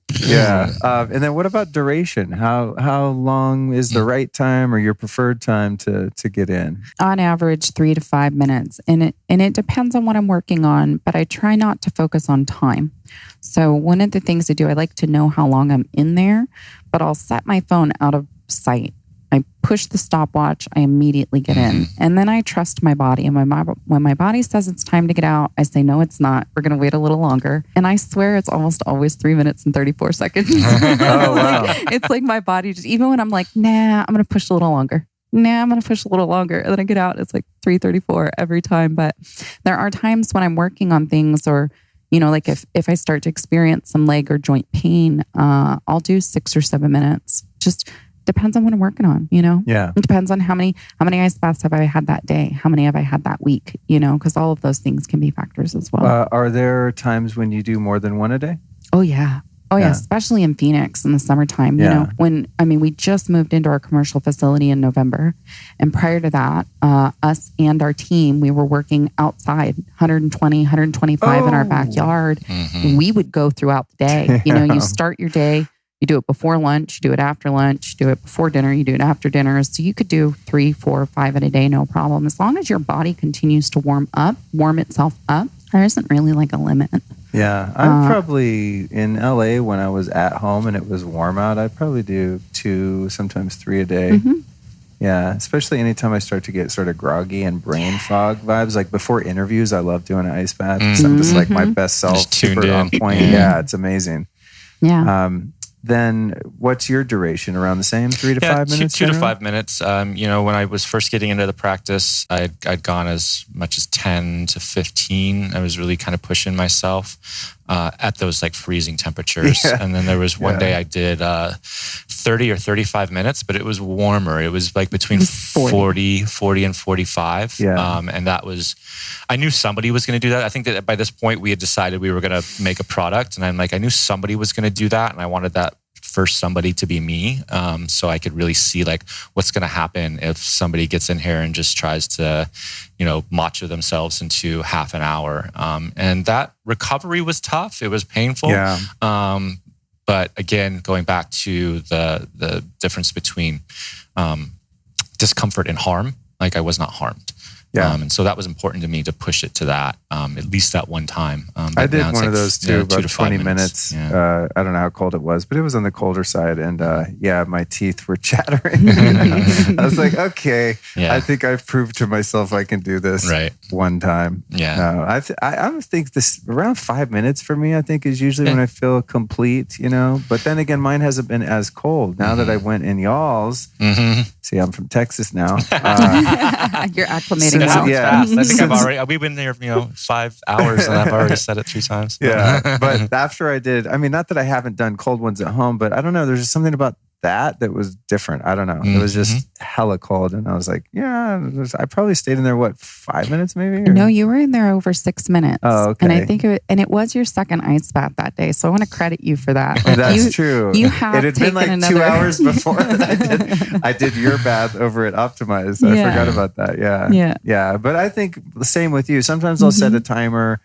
And then what about duration? How long is the right time or your preferred time to get in? On average, 3 to 5 minutes. And it depends on what I'm working on, but I try not to focus on time. So one of the things I do, I like to know how long I'm in there, but I'll set my phone out of sight. I push the stopwatch, I immediately get in. And then I trust my body. And when my body says it's time to get out, I say, no, it's not. We're going to wait a little longer. And I swear it's almost always 3 minutes and 34 seconds. Oh, wow. It's like my body just, even when I'm like, nah, I'm going to push a little longer. Nah, I'm going to push a little longer. And then I get out, it's like 3:34 every time. But there are times when I'm working on things or, like if I start to experience some leg or joint pain, I'll do 6 or 7 minutes. Just depends on what I'm working on, Yeah. It depends on how many ice baths have I had that day? How many have I had that week? Because all of those things can be factors as well. Are there times when you do more than one a day? Oh, yeah. Especially in Phoenix in the summertime. We just moved into our commercial facility in November. And prior to that, us and our team, we were working outside, 120, 125 in our backyard. We would go throughout the day. You start your day, you do it before lunch, you do it after lunch, you do it before dinner, you do it after dinner. So you could do 3, 4, 5 in a day, no problem. As long as your body continues to warm itself up, there isn't really like a limit. Yeah, I'm probably in LA when I was at home and it was warm out. I'd probably do 2, sometimes 3 a day. Yeah, especially anytime I start to get sort of groggy and brain fog vibes. Like before interviews, I love doing an ice bath. So I'm just like my best self, just tuned super in. on point. Yeah, it's amazing. Yeah. then what's your duration? Around the same, 3 to 5 minutes? 2 to 5 minutes. When I was first getting into the practice, I'd gone as much as 10 to 15. I was really kind of pushing myself at those like freezing temperatures. Yeah. And then there was one day I did 30 or 35 minutes, but it was warmer. It was like between 40 and 45. Yeah. And that was, I knew somebody was going to do that. I think that by this point we had decided we were going to make a product, and I'm like, I knew somebody was going to do that, and I wanted that first somebody to be me, so I could really see like what's going to happen if somebody gets in here and just tries to, macho themselves into half an hour. And that recovery was tough. It was painful. Yeah. But again, going back to the difference between discomfort and harm, like I was not harmed. Yeah. And so that was important to me to push it to that, at least that one time. I did one of those too, about 20 minutes. Yeah. I don't know how cold it was, but it was on the colder side. And my teeth were chattering. I was like, okay, I think I've proved to myself I can do this one time. Yeah. I think this around 5 minutes for me, I think is usually when I feel complete, But then again, mine hasn't been as cold. Now that I went in y'all's, see, I'm from Texas now. You're acclimating. Yeah, I think we've been there, 5 hours, and I've already said it 3 times. Yeah, but after I did, not that I haven't done cold ones at home, but I don't know. There's just something about that was different. I don't know. It was just hella cold, and I was like, I probably stayed in there 5 minutes maybe? No, you were in there over 6 minutes. Oh, okay. And I think it was your second ice bath that day, so I want to credit you for that. Like, that's true. You have it had been like 2 hours before I did your bath over at Optimize. I forgot about that. Yeah. But I think the same with you. Sometimes I'll set a timer.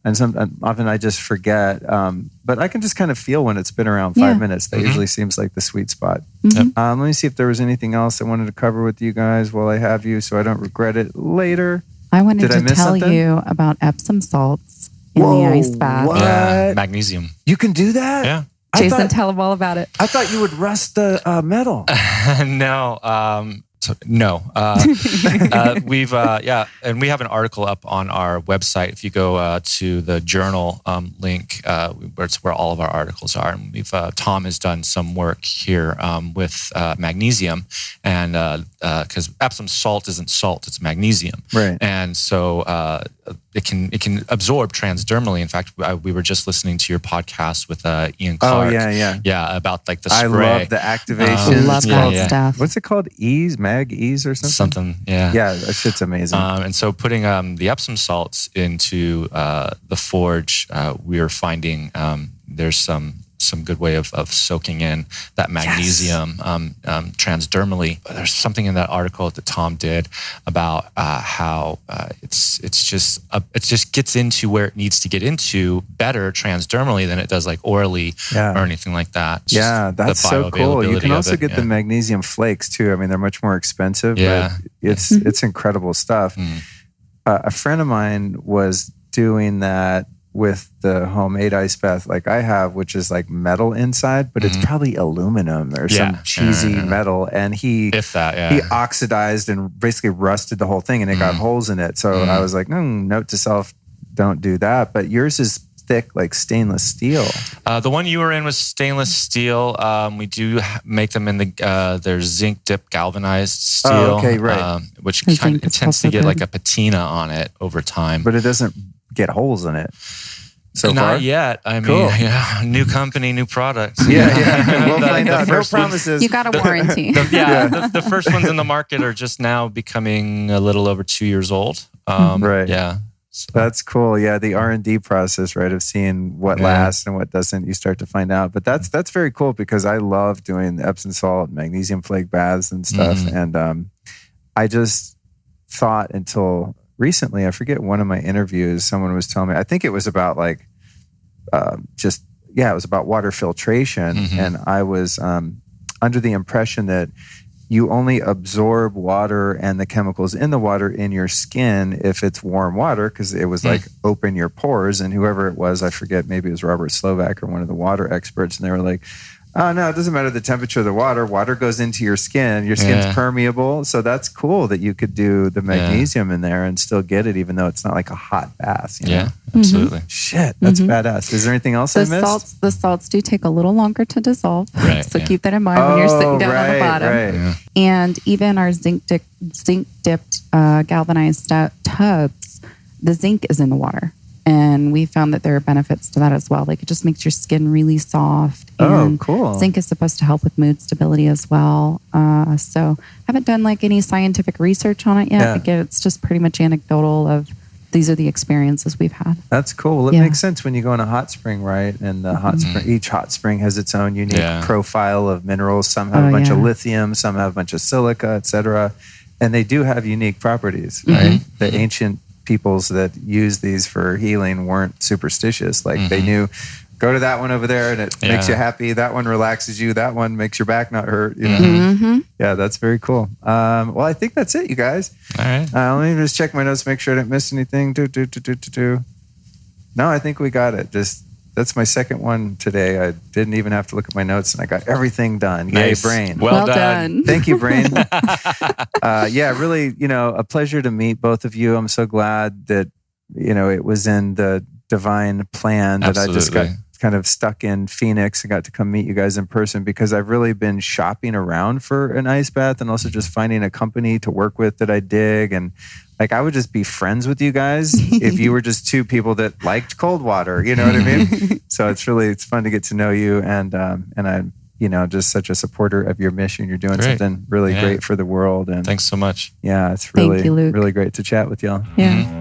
And often I just forget, but I can just kind of feel when it's been around 5 minutes. That usually seems like the sweet spot. Let me see if there was anything else I wanted to cover with you guys while I have you, so I don't regret it later. I wanted to tell you about Epsom salts in the ice bath. What? Yeah, magnesium. You can do that? Yeah. Jason, tell them all about it. I thought you would rust the metal. No. We've and we have an article up on our website. If you go to the journal link, where it's where all of our articles are, and Tom has done some work here with magnesium, and because Epsom salt isn't salt, it's magnesium, right? And so it can absorb transdermally. In fact, we were just listening to your podcast with Ian Clark. Oh yeah, about like the spray. I love the activation. Love that stuff. What's it called? Mag Ease or something? Yeah, that shit's amazing. And so putting the Epsom salts into the Forge, we're finding there's some good way of soaking in that magnesium transdermally. There's something in that article that Tom did about how it just gets into where it needs to get into better transdermally than it does like orally or anything like that. That's so cool. You can also get the magnesium flakes too. They're much more expensive, but it's incredible stuff. A friend of mine was doing that with the homemade ice bath like I have, which is like metal inside, but it's probably aluminum or some cheesy metal. And he oxidized and basically rusted the whole thing, and it got holes in it. So I was like, note to self, don't do that. But yours is thick like stainless steel. The one you were in was stainless steel. We do make them in their zinc dip galvanized steel. Oh, okay, right. Which kind of tends to get like a patina on it over time. But it doesn't get holes in it. So not far? Yet. Cool. New company, new product. Yeah. We'll find out. No promises. You got a warranty. The first ones in the market are just now becoming a little over 2 years old. Right. Yeah. So. That's cool. Yeah, the R&D process, right, of seeing what lasts and what doesn't, you start to find out. But that's very cool because I love doing the Epsom salt, magnesium flake baths and stuff. And I just thought until recently, I forget one of my interviews, someone was telling me, I think it was about like it was about water filtration. And I was under the impression that you only absorb water and the chemicals in the water in your skin if it's warm water, because it was like open your pores. And whoever it was, I forget, maybe it was Robert Slovak or one of the water experts, and they were like, Oh, no, it doesn't matter the temperature of the water. Water goes into your skin. Your skin's permeable. So that's cool that you could do the magnesium in there and still get it, even though it's not like a hot bath. You know? Yeah, absolutely. Shit, that's badass. Is there anything else I missed? The salts do take a little longer to dissolve. Right, So keep that in mind when you're sitting down on the bottom. Right. Yeah. And even our zinc-dipped galvanized tubs, the zinc is in the water. And we found that there are benefits to that as well. Like it just makes your skin really soft. And cool. Zinc is supposed to help with mood stability as well. So I haven't done like any scientific research on it yet. Yeah. Again, it's just pretty much anecdotal of these are the experiences we've had. That's cool. Well, it makes sense when you go in a hot spring, right? And the hot spring, each hot spring has its own unique profile of minerals. Some have a bunch of lithium, some have a bunch of silica, et cetera. And they do have unique properties, right? The ancient peoples that use these for healing weren't superstitious. Like they knew, go to that one over there and it makes you happy. That one relaxes you. That one makes your back not hurt. You know? Yeah, that's very cool. Well, I think that's it, you guys. All right. Let me just check my notes, make sure I didn't miss anything. No, I think we got it. That's my second one today. I didn't even have to look at my notes and I got everything done. Nice. Yay, brain. Well done. Thank you, brain. Really, a pleasure to meet both of you. I'm so glad that, it was in the divine plan that I just got kind of stuck in Phoenix and got to come meet you guys in person, because I've really been shopping around for an ice bath and also just finding a company to work with that I dig. And like, I would just be friends with you guys if you were just two people that liked cold water. You know what I mean? So it's fun to get to know you. And I'm, just such a supporter of your mission. You're doing something really great for the world. And thanks so much. Yeah, it's really, Thank you, Luke. really great to chat with y'all. Yeah.